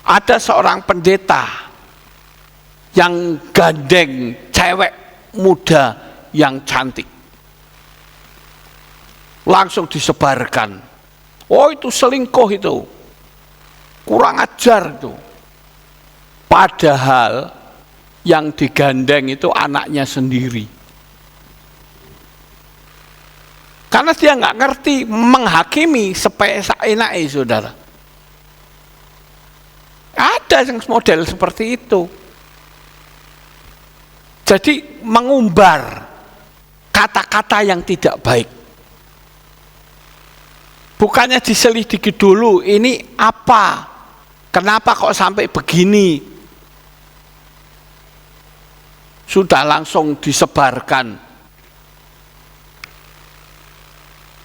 Ada seorang pendeta yang gandeng cewek muda yang cantik. Langsung disebarkan. Oh, itu selingkuh itu. Kurang ajar itu. Padahal yang digandeng itu anaknya sendiri. Karena dia nggak ngerti menghakimi seenaknya, saudara. Ada yang model seperti itu. Jadi mengumbar kata-kata yang tidak baik. Bukannya diselidiki dulu, ini apa? Kenapa kok sampai begini? Sudah langsung disebarkan.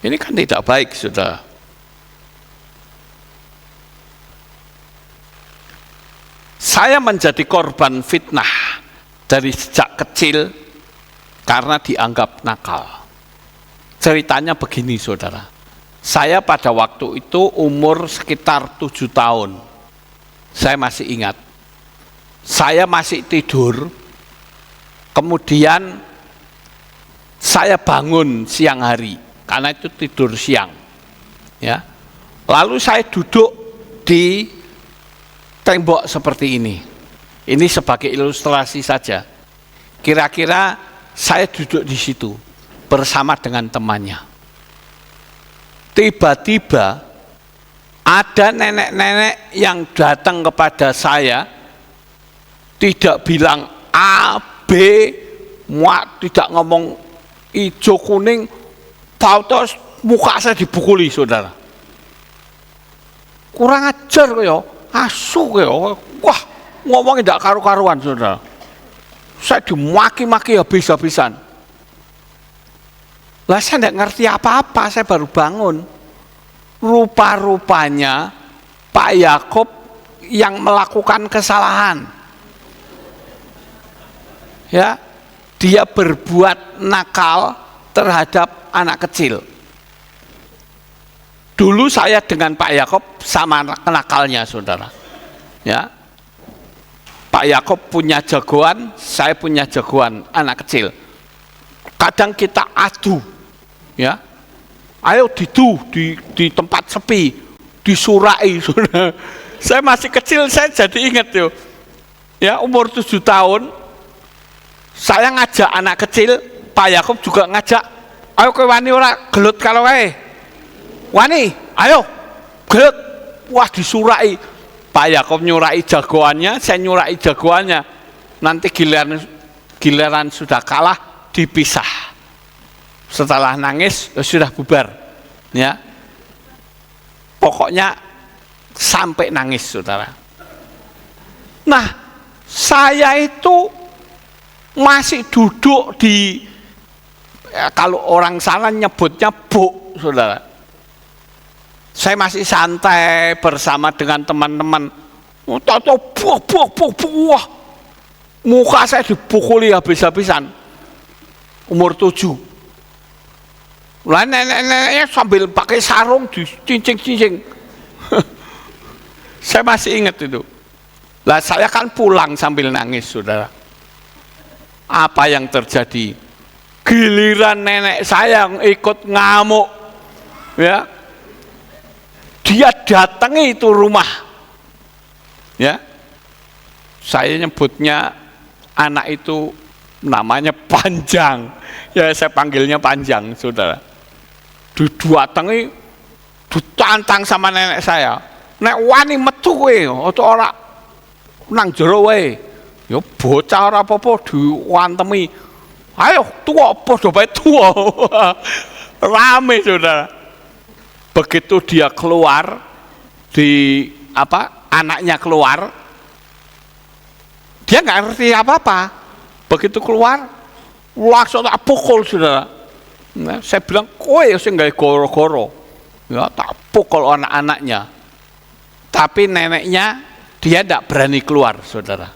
Ini kan tidak baik, saudara. Saya menjadi korban fitnah dari sejak kecil karena dianggap nakal. Ceritanya begini, saudara. Saya pada waktu itu umur sekitar 7 tahun. Saya masih ingat. Saya masih tidur, kemudian saya bangun siang hari. Karena itu tidur siang, ya. Lalu saya duduk di tembok seperti ini. Ini sebagai ilustrasi saja. Kira-kira saya duduk di situ bersama dengan temannya. Tiba-tiba ada nenek-nenek yang datang kepada saya, tidak bilang A, B, tidak ngomong hijau kuning. Tahu-tahu muka saya dipukuli, saudara. Kurang ajar ya, asu ya. Wah, ngomongnya tidak karu-karuan, saudara. Saya dimaki-maki habis-habisan. Lah saya tidak ngerti apa-apa, saya baru bangun. Rupa-rupanya Pak Yakob yang melakukan kesalahan. Ya, dia berbuat nakal terhadap anak kecil. Dulu saya dengan Pak Yakob sama kenakalnya, saudara. Ya, Pak Yakob punya jagoan, saya punya jagoan anak kecil. Kadang kita adu, ya. Ayo di tempat sepi, disurai, saudara. Saya masih kecil, saya jadi ingat yo. Ya, umur 7 tahun, saya ngajak anak kecil. Pak Yakob juga ngajak, ayo kowe wani ora gelut kalau wae. Wani, ayo gelut. Wah, disurai. Pak Yakob nyurai jagoannya, saya nyurai jagoannya. Nanti giliran sudah kalah dipisah. Setelah nangis sudah bubar. Ya. Pokoknya sampai nangis, saudara. Nah, saya itu masih duduk di kalau orang sana nyebutnya buk, saudara. Saya masih santai bersama dengan teman-teman. Tahu-tahu buah. Muka saya dipukuli habis-habisan. Umur 7. Lah nenek-neneknya sambil pakai sarung dicincing-cincing. Saya masih ingat itu. Lah saya kan pulang sambil nangis, saudara. Apa yang terjadi? Giliran nenek saya yang ikut ngamuk, ya, dia datangi itu rumah, ya. Saya nyebutnya anak itu namanya Panjang, ya, saya panggilnya Panjang, saudara. Didatangi, ditantang sama nenek saya. Nek wani metu kowe, ora nang jero wae. Ya bocah ora apa-apa diwantemi. Ayo tua padha bae tua. Rame saudara. Begitu dia keluar anaknya keluar, dia nggak ngerti apa-apa. Begitu keluar, langsung tak pukul saudara. Nah, saya bilang, kowe sing gawe goro-goro. Ya tak pukul anak-anaknya. Tapi neneknya dia tidak berani keluar saudara.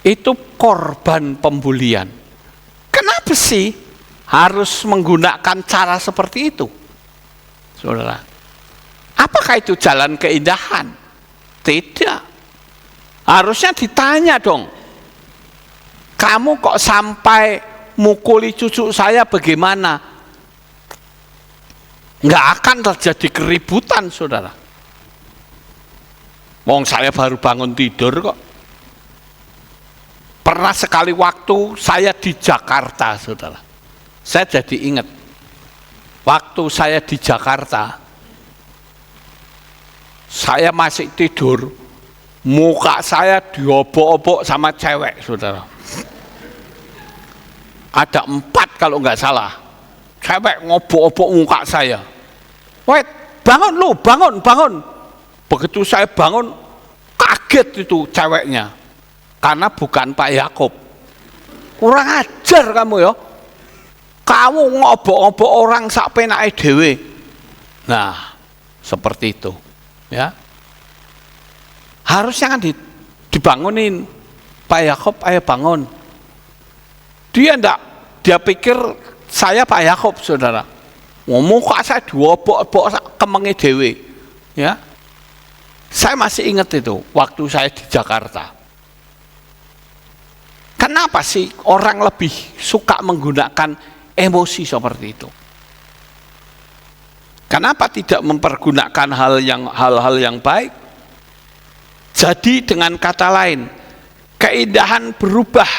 Itu korban pembulian. Kenapa sih harus menggunakan cara seperti itu? Saudara, apakah itu jalan keindahan? Tidak. Harusnya ditanya dong. Kamu kok sampai mukuli cucu saya bagaimana? Nggak akan terjadi keributan, saudara. Wong saya baru bangun tidur kok. Pernah sekali waktu saya di Jakarta, saudara. Saya jadi ingat. Waktu saya di Jakarta, saya masih tidur, muka saya diobok-obok sama cewek, saudara. Ada 4 kalau nggak salah, cewek ngobok-obok muka saya. Wait, bangun lu, bangun. Begitu saya bangun, kaget itu ceweknya, karena bukan Pak Yakub. Kurang ajar kamu ya. Kamu ngobok-ngobok orang sak penake dhewe. Nah, seperti itu, ya. Harusnya kan dibangunin, Pak Yakub, ayo bangun. Dia pikir saya Pak Yakub, saudara. Muka saya diobok-obok kemenge dhewe, ya. Saya masih ingat itu waktu saya di Jakarta. Kenapa sih orang lebih suka menggunakan emosi seperti itu? Kenapa tidak mempergunakan hal-hal yang baik? Jadi dengan kata lain, keindahan berubah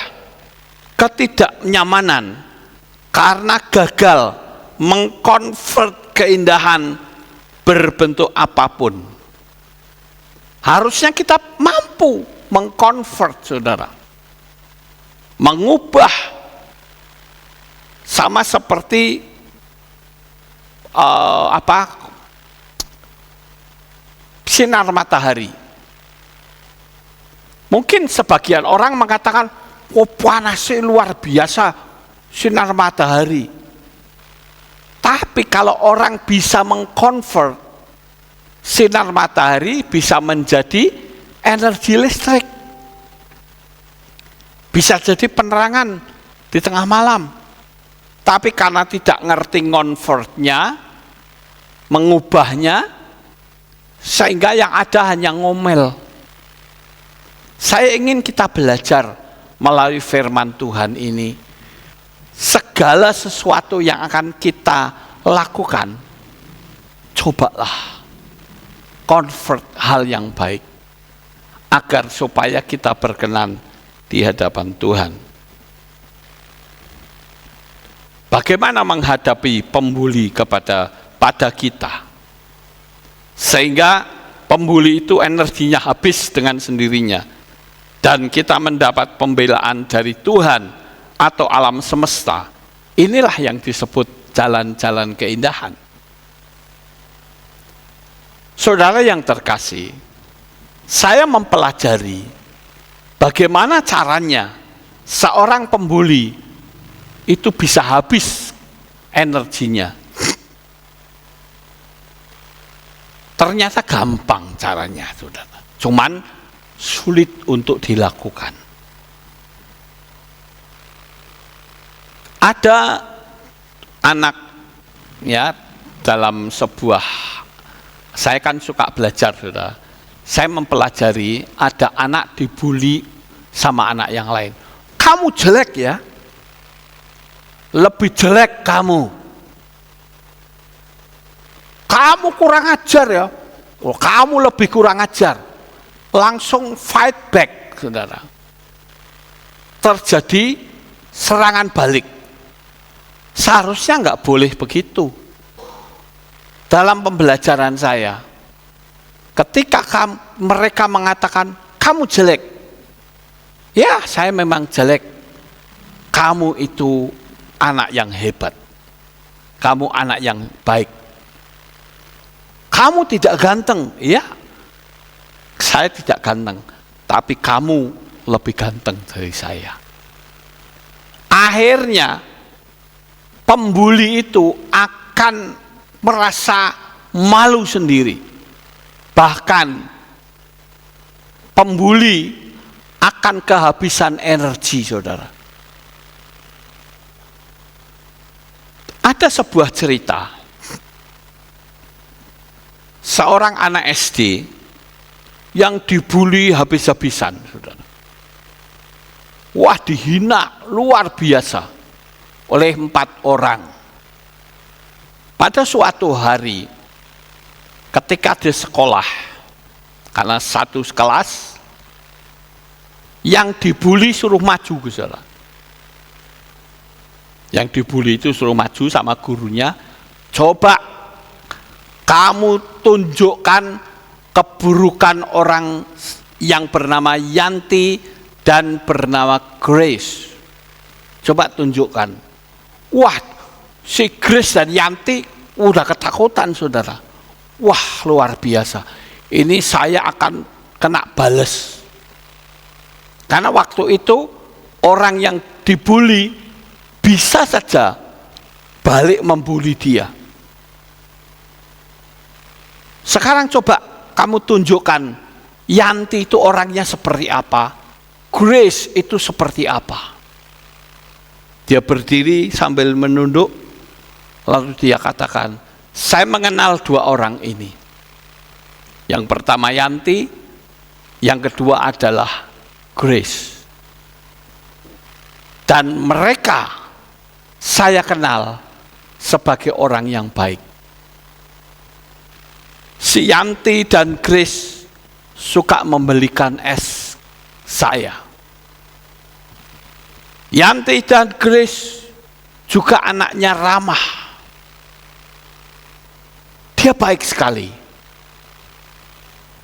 ketidaknyamanan karena gagal mengkonvert keindahan berbentuk apapun. Harusnya kita mampu mengkonvert, saudara, mengubah. Sama seperti sinar matahari. Mungkin sebagian orang mengatakan, oh panasnya luar biasa sinar matahari. Tapi kalau orang bisa mengkonvert sinar matahari bisa menjadi energi listrik. Bisa jadi penerangan di tengah malam. Tapi karena tidak ngerti ngonvertnya, mengubahnya, sehingga yang ada hanya ngomel. Saya ingin kita belajar melalui firman Tuhan ini, segala sesuatu yang akan kita lakukan, cobalah convert hal yang baik, agar supaya kita berkenan di hadapan Tuhan. Bagaimana menghadapi pembuli pada kita, sehingga pembuli itu energinya habis dengan sendirinya, dan kita mendapat pembelaan dari Tuhan atau alam semesta. Inilah yang disebut jalan-jalan keindahan. Saudara yang terkasih, saya mempelajari bagaimana caranya seorang pembuli itu bisa habis energinya. Ternyata gampang caranya, saudara. Cuman sulit untuk dilakukan. Ada anak, ya, dalam sebuah, saya kan suka belajar, saudara. Saya mempelajari ada anak dibully sama anak yang lain. Kamu jelek ya, lebih jelek kamu. Kamu kurang ajar ya, oh, kamu lebih kurang ajar. Langsung fight back, saudara. Terjadi serangan balik. Seharusnya nggak boleh begitu. Dalam pembelajaran saya, ketika mereka mengatakan kamu jelek, Ya, saya memang jelek. Kamu itu anak yang hebat. Kamu anak yang baik. Kamu tidak ganteng, ya. Saya tidak ganteng, tapi kamu lebih ganteng dari saya. Akhirnya pembuli itu akan merasa malu sendiri. Bahkan pembuli akan kehabisan energi, saudara. Ada sebuah cerita, seorang anak SD yang dibully habis-habisan, saudara. Wah, dihina luar biasa oleh 4 orang. Pada suatu hari, ketika di sekolah, karena satu kelas, yang dibully suruh maju, saudara. Yang dibully itu suruh maju sama gurunya, coba kamu tunjukkan keburukan orang yang bernama Yanti dan bernama Grace. Coba tunjukkan. Wah, si Grace dan Yanti udah ketakutan, saudara. Wah, luar biasa. Ini saya akan kena bales. Karena waktu itu orang yang dibully bisa saja balik membuli dia. Sekarang coba kamu tunjukkan Yanti itu orangnya seperti apa, Grace itu seperti apa. Dia berdiri sambil menunduk, lalu dia katakan, saya mengenal 2 orang ini. Yang pertama Yanti, yang kedua adalah Grace. Dan mereka saya kenal sebagai orang yang baik. Si Yanti dan Grace suka membelikan es saya. Yanti dan Grace juga anaknya ramah. Dia baik sekali.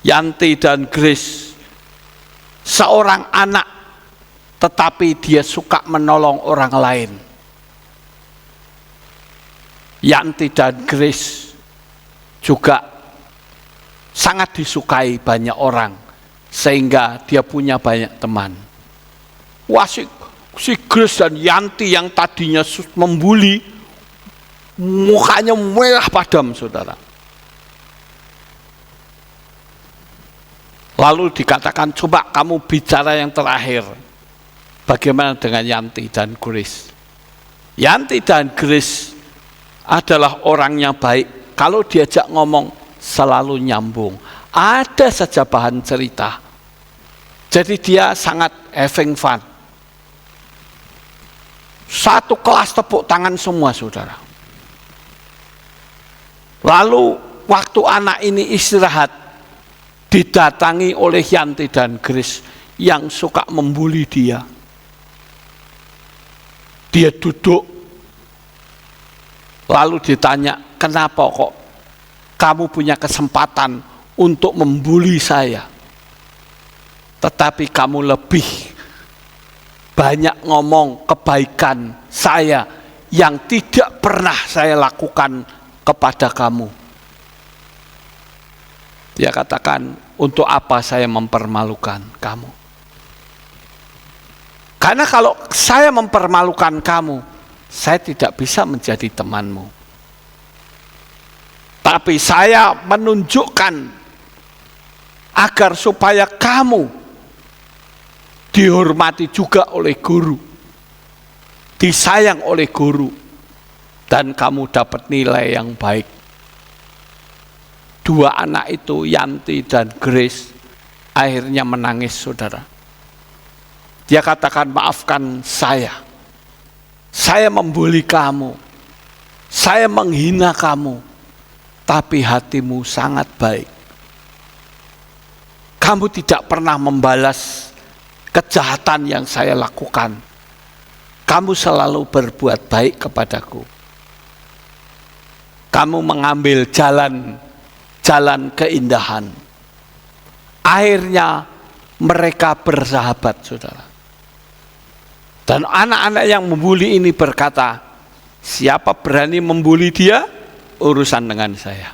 Yanti dan Grace seorang anak, tetapi dia suka menolong orang lain. Yanti dan Grace juga sangat disukai banyak orang, sehingga dia punya banyak teman. Wah, si Grace dan Yanti yang tadinya membuli, mukanya merah padam, saudara. Lalu dikatakan, coba kamu bicara yang terakhir. Bagaimana dengan Yanti dan Grace? Yanti dan Grace adalah orang yang baik. Kalau diajak ngomong selalu nyambung. Ada saja bahan cerita. Jadi dia sangat having fun. Satu kelas tepuk tangan semua, saudara. Lalu waktu anak ini istirahat, didatangi oleh Yanti dan Grace yang suka membuli dia. Dia duduk, lalu ditanya, kenapa kok kamu punya kesempatan untuk membuli saya, tetapi kamu lebih banyak ngomong kebaikan saya yang tidak pernah saya lakukan kepada kamu. Dia katakan, untuk apa saya mempermalukan kamu? Karena kalau saya mempermalukan kamu, saya tidak bisa menjadi temanmu. Tapi saya menunjukkan agar supaya kamu dihormati juga oleh guru, disayang oleh guru, dan kamu dapat nilai yang baik. 2 anak itu, Yanti dan Grace, akhirnya menangis, saudara. Dia katakan, maafkan saya membuli kamu, saya menghina kamu, tapi hatimu sangat baik. Kamu tidak pernah membalas kejahatan yang saya lakukan. Kamu selalu berbuat baik kepadaku. Kamu mengambil jalan keindahan. Akhirnya mereka bersahabat, saudara. Dan anak-anak yang membuli ini berkata, siapa berani membuli dia, urusan dengan saya.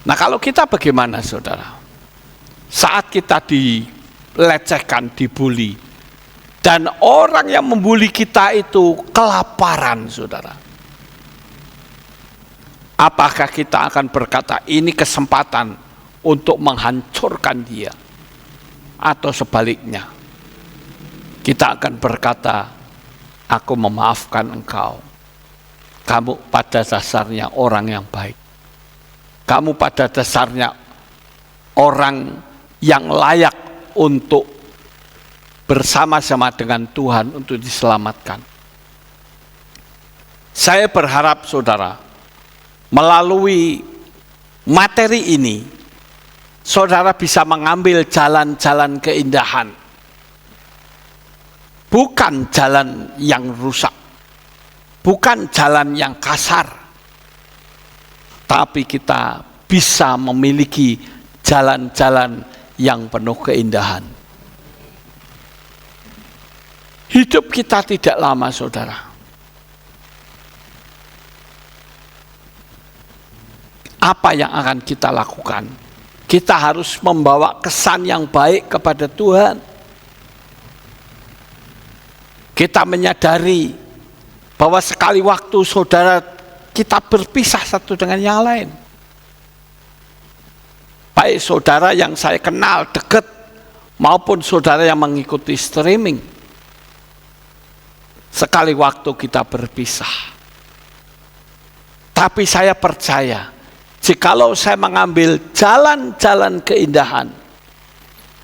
Nah kalau kita bagaimana saudara? Saat kita dilecehkan, dibuli, dan orang yang membuli kita itu kelaparan saudara. Apakah kita akan berkata ini kesempatan untuk menghancurkan dia? Atau sebaliknya, kita akan berkata, aku memaafkan engkau. Kamu pada dasarnya orang yang baik. Kamu pada dasarnya orang yang layak untuk bersama-sama dengan Tuhan untuk diselamatkan. Saya berharap saudara, melalui materi ini, saudara bisa mengambil jalan-jalan keindahan. Bukan jalan yang rusak. Bukan jalan yang kasar. Tapi kita bisa memiliki jalan-jalan yang penuh keindahan. Hidup kita tidak lama saudara. Apa yang akan kita lakukan? Kita harus membawa kesan yang baik kepada Tuhan. Kita menyadari bahwa sekali waktu saudara kita berpisah satu dengan yang lain. Baik saudara yang saya kenal dekat maupun saudara yang mengikuti streaming. Sekali waktu kita berpisah. Tapi saya percaya, jikalau saya mengambil jalan-jalan keindahan,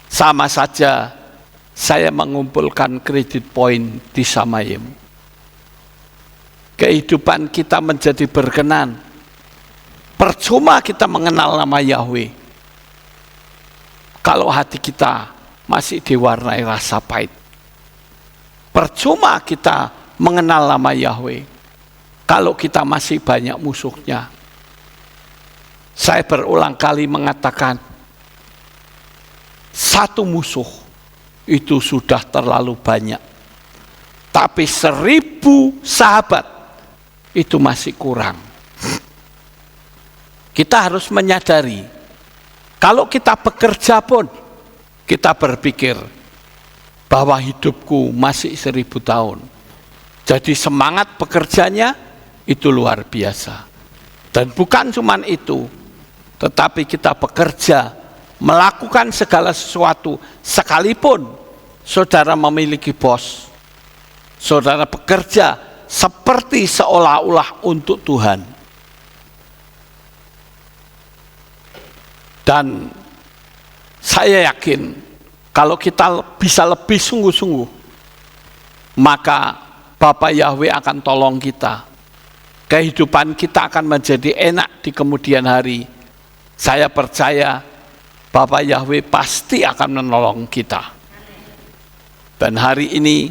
sama saja saya mengumpulkan kredit poin di Samayem. Kehidupan kita menjadi berkenan. Percuma kita mengenal nama Yahweh kalau hati kita masih diwarnai rasa pahit. Percuma kita mengenal nama Yahweh kalau kita masih banyak musuhnya. Saya berulang kali mengatakan, satu musuh itu sudah terlalu banyak. Tapi 1000 sahabat itu masih kurang. Kita harus menyadari, kalau kita bekerja pun, kita berpikir bahwa hidupku masih 1000 tahun. Jadi semangat bekerjanya itu luar biasa. Dan bukan cuma itu, tetapi kita bekerja, melakukan segala sesuatu, sekalipun saudara memiliki bos, saudara bekerja seperti seolah-olah untuk Tuhan. Dan saya yakin kalau kita bisa lebih sungguh-sungguh, maka Bapa Yahweh akan tolong kita. Kehidupan kita akan menjadi enak di kemudian hari. Saya percaya Bapa Yahweh pasti akan menolong kita. Dan hari ini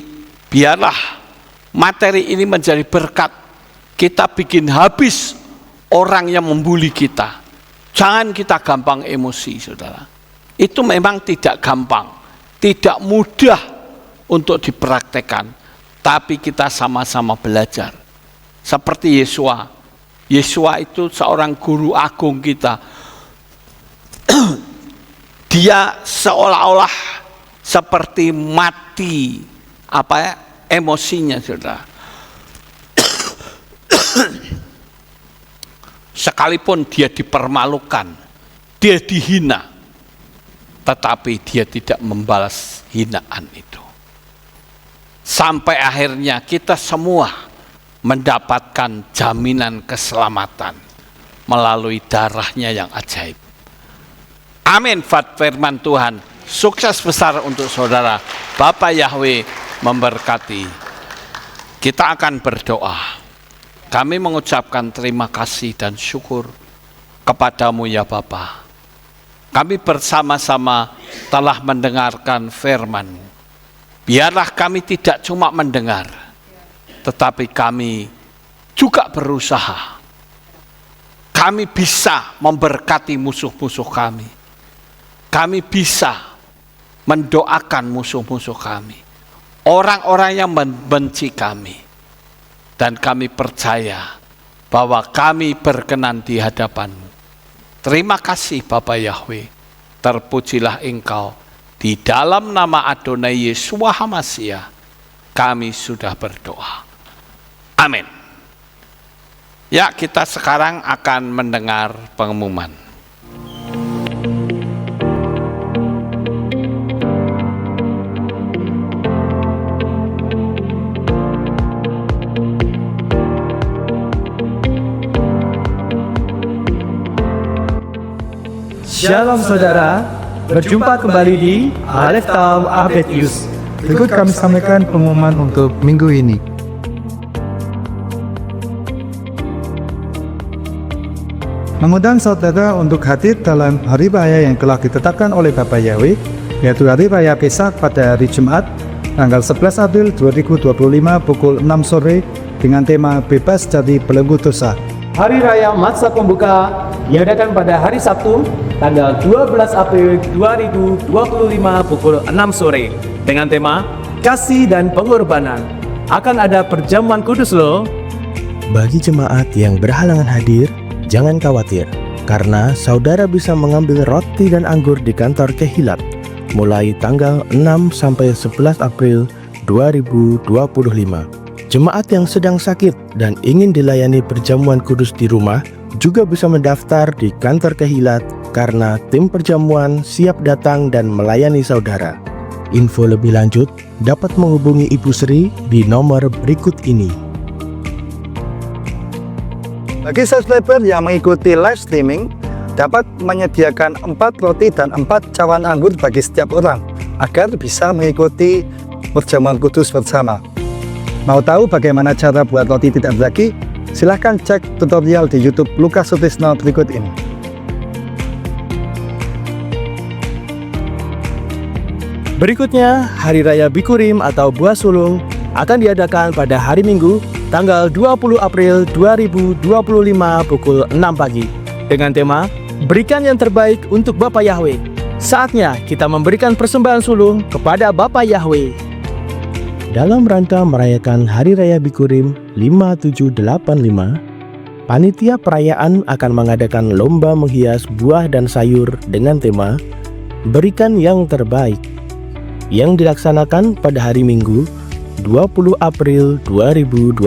biarlah materi ini menjadi berkat. Kita bikin habis orang yang membuli kita. Jangan kita gampang emosi saudara. Itu memang tidak gampang, tidak mudah untuk dipraktekkan. Tapi kita sama-sama belajar. Seperti Yesua. Yesua itu seorang guru agung kita. Dia seolah-olah seperti mati emosinya saudara. Sekalipun dia dipermalukan, dia dihina, tetapi dia tidak membalas hinaan itu. Sampai akhirnya kita semua mendapatkan jaminan keselamatan melalui darahnya yang ajaib. Amin. Firman Tuhan, sukses besar untuk saudara. Bapa Yahweh memberkati. Kita akan berdoa. Kami mengucapkan terima kasih dan syukur kepadamu ya Bapa. Kami bersama-sama telah mendengarkan firman. Biarlah kami tidak cuma mendengar, tetapi kami juga berusaha. Kami bisa memberkati musuh-musuh kami. Kami bisa mendoakan musuh-musuh kami, orang-orang yang membenci kami, dan kami percaya bahwa kami berkenan di hadapan-Mu. Terima kasih Bapa Yahweh, terpujilah Engkau, di dalam nama Adonai Yeshua HaMashiach kami sudah berdoa. Amin. Ya, kita sekarang akan mendengar pengumuman. Shalom saudara, berjumpa kembali di Aleph Taum Update News. Berikut kami sampaikan pengumuman untuk minggu ini. Mengundang saudara untuk hadir dalam hari raya yang telah ditetapkan oleh Bapak Yahweh, yaitu hari raya Pesak pada hari Jumat, tanggal 11 April 2025 pukul 6 sore dengan tema Bebas dari Belenggu Dosa. Hari Raya Matsah Pembuka diadakan pada hari Sabtu, tanggal 12 April 2025 pukul 6 sore dengan tema Kasih dan Pengorbanan. Akan ada perjamuan kudus loh. Bagi jemaat yang berhalangan hadir, jangan khawatir, karena saudara bisa mengambil roti dan anggur di kantor Kehilat mulai tanggal 6 sampai 11 April 2025. Jemaat yang sedang sakit dan ingin dilayani perjamuan kudus di rumah juga bisa mendaftar di kantor Kehilat, karena tim perjamuan siap datang dan melayani saudara. Info lebih lanjut dapat menghubungi Ibu Sri di nomor berikut ini. Bagi subscriber yang mengikuti live streaming, dapat menyediakan 4 roti dan 4 cawan anggur bagi setiap orang, agar bisa mengikuti perjamuan kudus bersama. Mau tahu bagaimana cara buat roti tidak beragi? Silahkan cek tutorial di YouTube Lukas Sutisno berikut ini. Berikutnya, Hari Raya Bikurim atau Buah Sulung akan diadakan pada hari Minggu, tanggal 20 April 2025 pukul 6 pagi dengan tema Berikan yang terbaik untuk Bapa Yahweh. Saatnya kita memberikan persembahan sulung kepada Bapa Yahweh. Dalam rangka merayakan Hari Raya Bikurim 5785, panitia perayaan akan mengadakan lomba menghias buah dan sayur dengan tema Berikan yang Terbaik, yang dilaksanakan pada hari Minggu 20 April 2025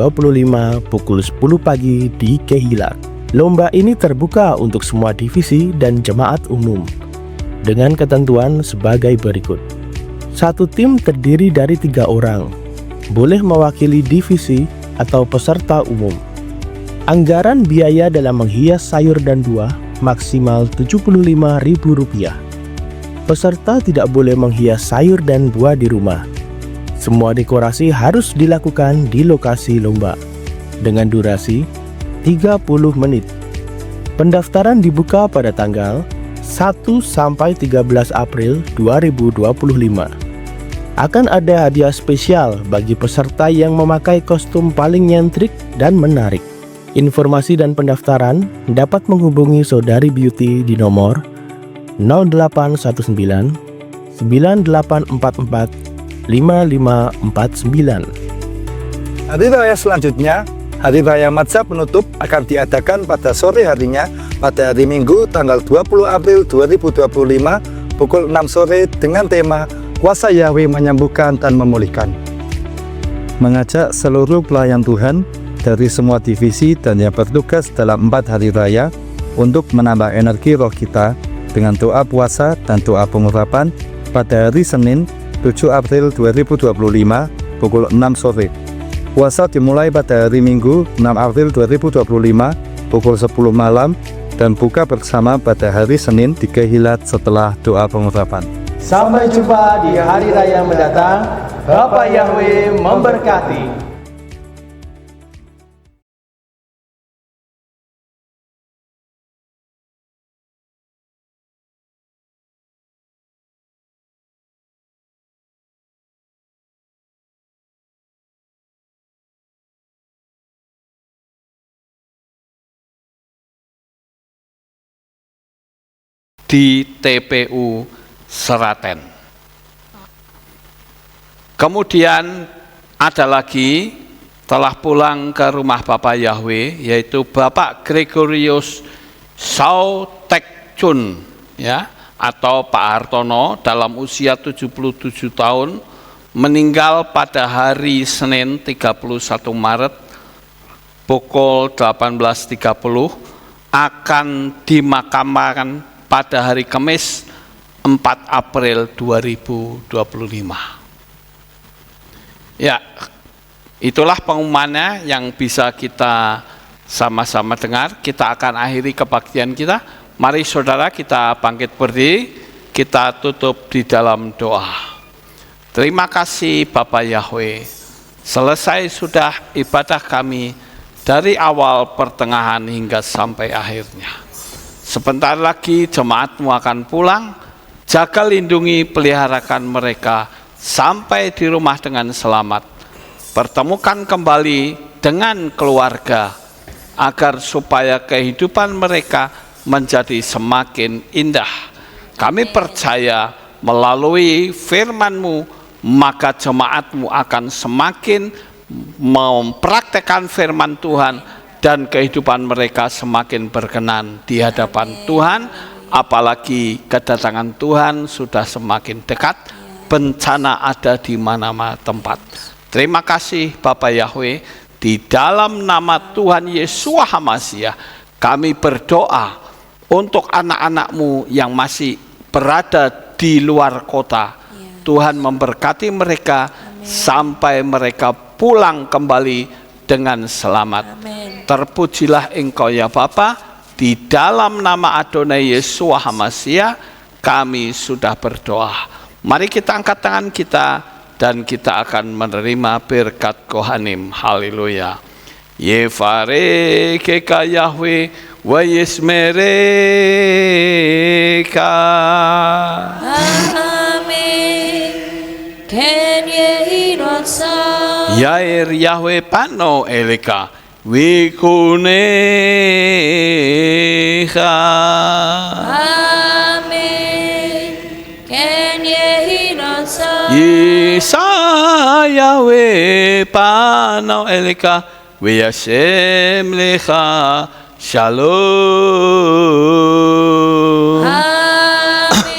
pukul 10 pagi di Kehilat. Lomba ini terbuka untuk semua divisi dan jemaat umum dengan ketentuan sebagai berikut. Satu tim terdiri dari 3 orang, boleh mewakili divisi atau peserta umum. Anggaran biaya dalam menghias sayur dan buah maksimal Rp75.000. Peserta tidak boleh menghias sayur dan buah di rumah. Semua dekorasi harus dilakukan di lokasi lomba dengan durasi 30 menit. Pendaftaran dibuka pada tanggal 1 sampai 13 April 2025. Akan ada hadiah spesial bagi peserta yang memakai kostum paling nyentrik dan menarik. Informasi dan pendaftaran dapat menghubungi Saudari Beauty di nomor 0819 9844 5549. Hari raya selanjutnya, Hari Raya Matsah Penutup, akan diadakan pada sore harinya pada hari Minggu tanggal 20 April 2025 pukul 6 sore dengan tema Kuasa Yahweh menyembuhkan dan memulihkan. Mengajak seluruh pelayan Tuhan dari semua divisi dan yang bertugas dalam 4 hari raya untuk menambah energi roh kita dengan doa puasa dan doa pengurapan pada hari Senin 7 April 2025 pukul 6 sore. Puasa dimulai pada hari Minggu 6 April 2025 pukul 10 malam dan buka bersama pada hari Senin di Kehilat setelah doa pengurapan. Sampai jumpa di Hari Raya mendatang. Bapa Yahweh memberkati. Di TPU Seraten. Kemudian ada lagi telah pulang ke rumah Bapak Yahweh, yaitu Bapak Gregorius Sao Tek Chun, ya, atau Pak Hartono, dalam usia 77 tahun, meninggal pada hari Senin 31 Maret pukul 18.30, akan dimakamkan pada hari Kamis 4 April 2025. Ya, itulah pengumumannya yang bisa kita sama-sama dengar. Kita akan akhiri kebaktian kita. Mari saudara kita bangkit berdiri, kita tutup di dalam doa. Terima kasih Bapak Yahweh, selesai sudah ibadah kami dari awal, pertengahan hingga sampai akhirnya. Sebentar lagi jemaat-Mu akan pulang. Jaga, lindungi, peliharakan mereka sampai di rumah dengan selamat. Pertemukan kembali dengan keluarga, agar supaya kehidupan mereka menjadi semakin indah. Kami percaya melalui firman-Mu, maka jemaat-Mu akan semakin mempraktekkan firman Tuhan, dan kehidupan mereka semakin berkenan di hadapan Tuhan. Apalagi kedatangan Tuhan sudah semakin dekat, bencana ada di mana-mana tempat. Terima kasih Bapak Yahweh, di dalam nama Tuhan Yesus HaMasiah kami berdoa untuk anak-anak-Mu yang masih berada di luar kota. Tuhan memberkati mereka sampai mereka pulang kembali dengan selamat. Amin. Terpujilah Engkau ya Bapa, di dalam nama Adonai Yesus HaMasiah kami sudah berdoa. Mari kita angkat tangan kita dan kita akan menerima berkat Kohanim. Haleluya. Yevareke Yahweh wa yismereka. Amin. Ken yehiratsa. Yair Yahweh pano eleka wikuneha. Amin. Ken yehiratsa. Isa Yahweh pano eleka wiyashem lecha shalom. Amin.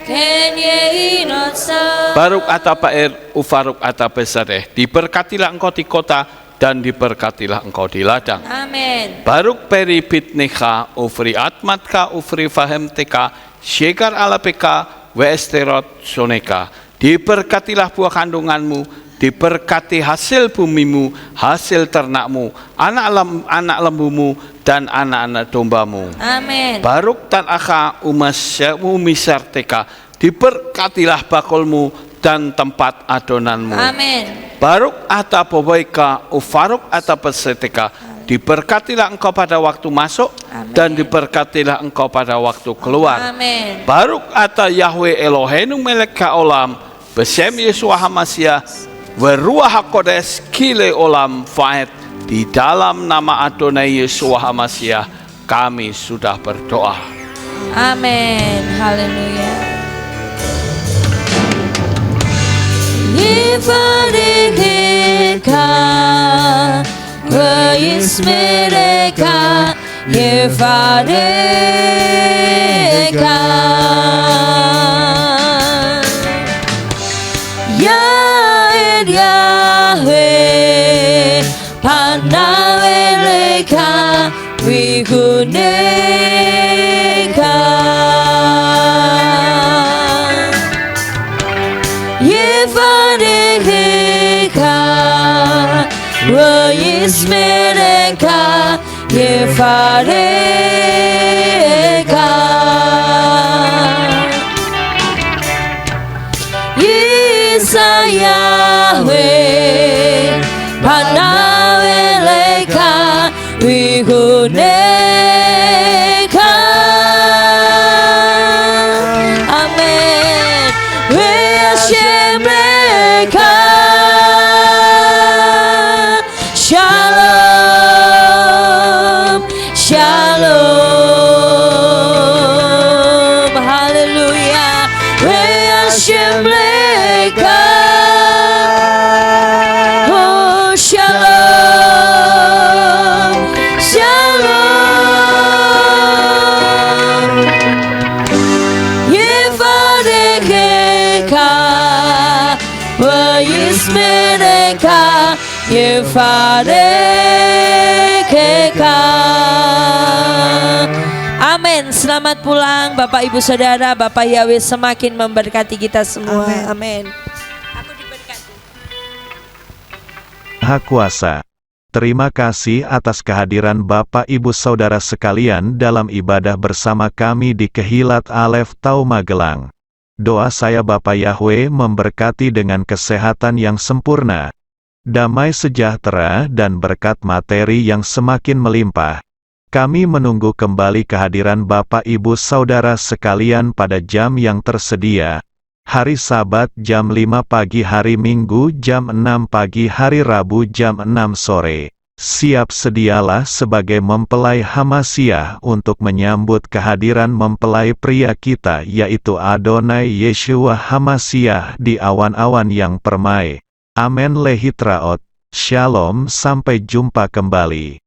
Ken yehiratsa. Baruk atapaer ufaruk atapesareh, diberkatilah engkau di kota dan diberkatilah engkau di ladang. Amin. Baruk peribitnecha ufri atmatka ufri fahemteka syekar alapeka wa esterot soneka. Diberkatilah buah kandunganmu, diberkati hasil bumimu, hasil ternakmu, anak lembumu dan anak-anak dombamu. Amin. Baruk tanaka umisarteka, diberkatilah bakulmu dan tempat adonanmu. Amin. Baruk atapoboika ufaruk atapeseteka, diberkatilah engkau pada waktu masuk. Amin. Dan diberkatilah engkau pada waktu keluar. Amin. Baruk ata Yahweh Eloheinu melek olam, besem Yesus HaMasiah, Veruah HaKodes kile olam faet. Di dalam nama Adonai Yesus HaMasiah kami sudah berdoa. Amin. Haleluya. Yevareka wa yismereka. Yevareka. Yair Yahweh panaweleka wiguneka. Yevareka wa yismereka. Yevareka. Isa Yahweh panaweleka wiguneka. Amen. Weashemeka. Shalom. Shalom. Hallelujah. Weashemeka. mereka Yefareka. Amin. Selamat pulang Bapak Ibu Saudara. Bapak Yahweh semakin memberkati kita semua. Amin. Aku diberkati. Maha Kuasa, terima kasih atas kehadiran Bapak Ibu Saudara sekalian dalam ibadah bersama kami di Kehilat Alef Tau Magelang. Doa saya Bapak Yahweh memberkati dengan kesehatan yang sempurna, damai sejahtera dan berkat materi yang semakin melimpah. Kami menunggu kembali kehadiran Bapak Ibu Saudara sekalian pada jam yang tersedia. Hari Sabat jam 5 pagi, hari Minggu jam 6 pagi, hari Rabu jam 6 sore. Siap sedialah sebagai mempelai Hamasiah untuk menyambut kehadiran mempelai pria kita yaitu Adonai Yeshua Hamasiah di awan-awan yang permai. Amen lehitraot. Shalom, sampai jumpa kembali.